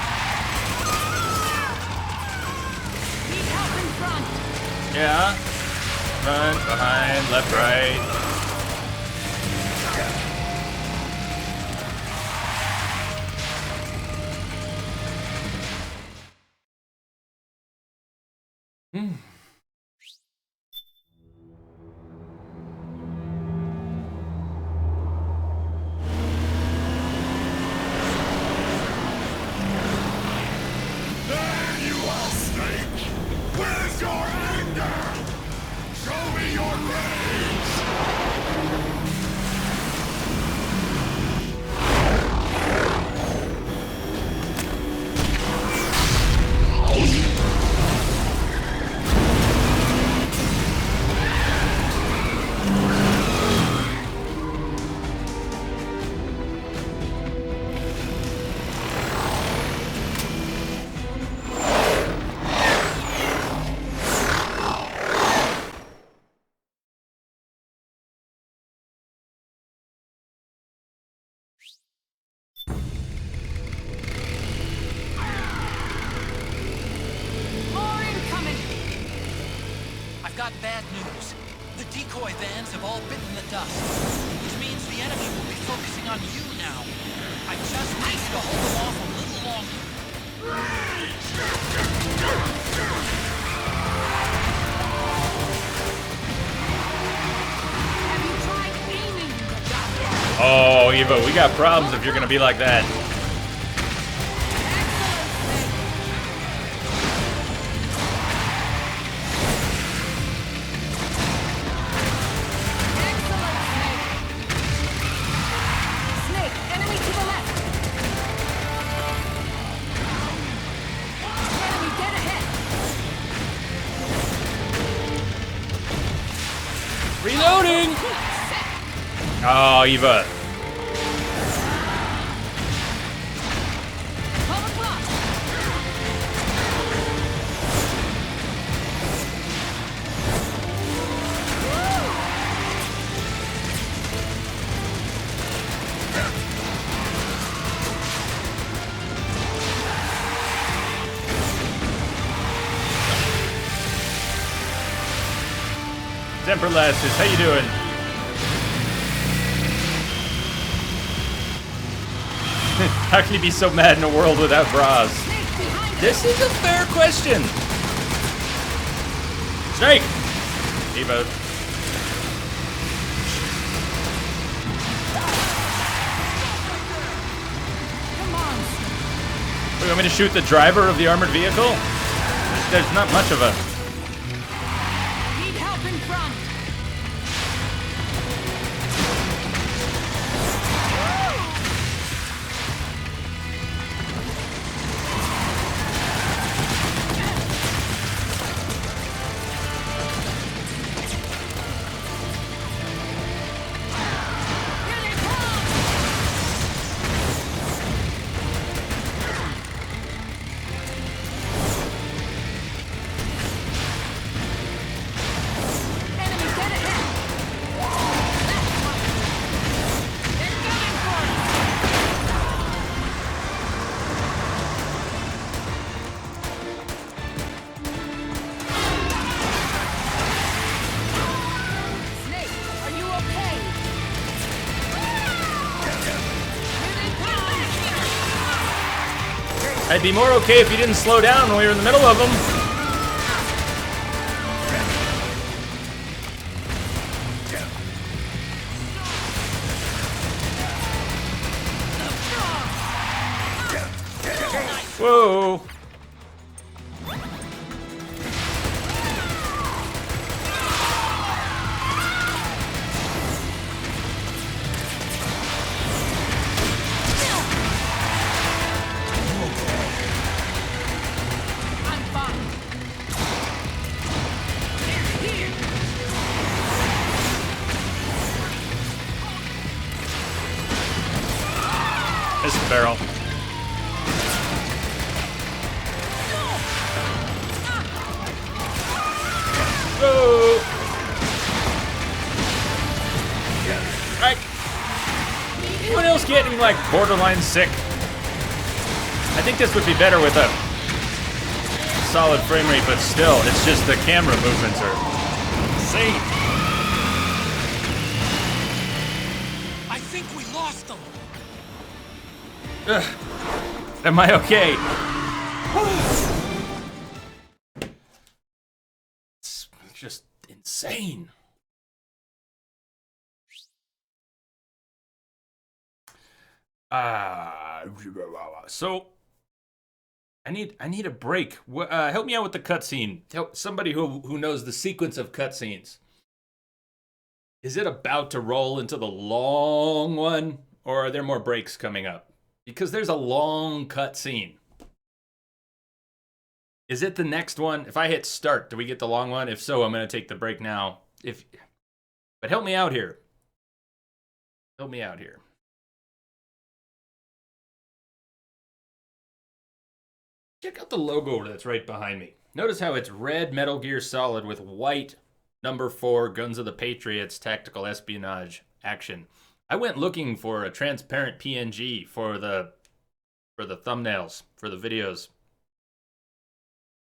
Need help in front. Yeah. Front, behind, left, right. There you are, Snake! Where's your anger? Show me your rage! More incoming. I've got bad news. The decoy vans have all bitten the dust, which means the enemy will be focusing on you now. I just need you to hold them off a little longer. Have you tried aiming the gun? Oh, Eva, we got problems if you're gonna be like that. Snake, enemy to the left. Enemy dead ahead. Reloading! Oh, Eva. Cover block. Temper Lasses, how you doing? How can you be so mad in a world without bras? This is a fair question. Snake! Eva. Come on. You want me to shoot the driver of the armored vehicle? There's not much of a... Need help in front. I'd be more okay if you didn't slow down when we were in the middle of them. Whoa. barrel. Whoa! Right. Anyone else getting like borderline sick? I think this would be better with a solid frame rate, but still, it's just the camera movements are insane. I think we lost them. Ugh. Am I okay? It's just insane. So I need a break. Help me out with the cutscene. Help somebody who knows the sequence of cutscenes. Is it about to roll into the long one, or are there more breaks coming up? Because there's a long cutscene. Is it the next one? If I hit start, do we get the long one? If so, I'm gonna take the break now. But help me out here. Help me out here. Check out the logo that's right behind me. Notice how it's red Metal Gear Solid with white number 4 Guns of the Patriots tactical espionage action. I went looking for a transparent PNG for the thumbnails, for the videos.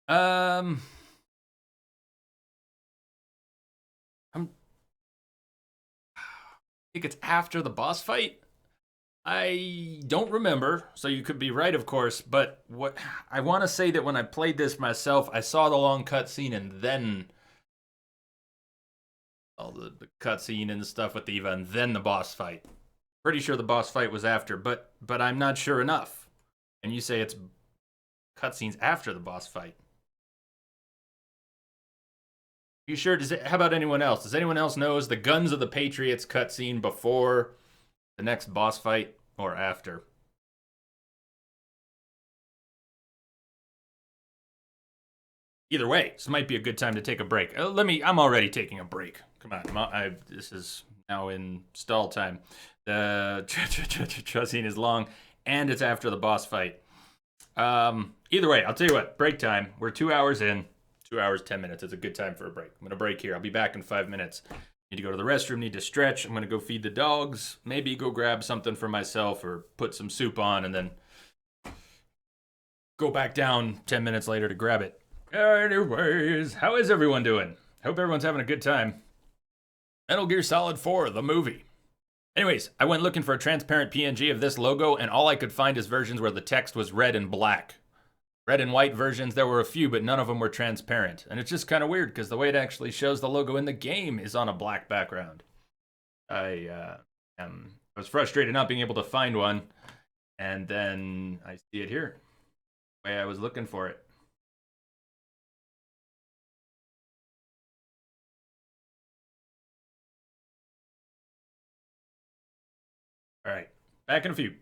I think it's after the boss fight. I don't remember, so you could be right, of course, but what I want to say that when I played this myself, I saw the long cutscene and then all the cutscene and the stuff with Eva and then the boss fight. Pretty sure the boss fight was after, but I'm not sure enough. And you say it's cutscenes after the boss fight. You sure? How about anyone else? Does anyone else know, is the Guns of the Patriots cutscene before the next boss fight or after? Either way, this might be a good time to take a break. I'm already taking a break. Come on, this is now in stall time. The cutscene is long, and it's after the boss fight. Either way, I'll tell you what, break time. We're 2 hours in. 2 hours, 10 minutes. It's a good time for a break. I'm going to break here. I'll be back in 5 minutes. Need to go to the restroom, need to stretch. I'm going to go feed the dogs. Maybe go grab something for myself or put some soup on and then go back down 10 minutes later to grab it. Anyways, how is everyone doing? Hope everyone's having a good time. Metal Gear Solid 4, the movie. Anyways, I went looking for a transparent PNG of this logo, and all I could find is versions where the text was red and black. Red and white versions, there were a few, but none of them were transparent. And it's just kind of weird, because the way it actually shows the logo in the game is on a black background. I was frustrated not being able to find one, and then I see it here, the way I was looking for it. All right, back in a few.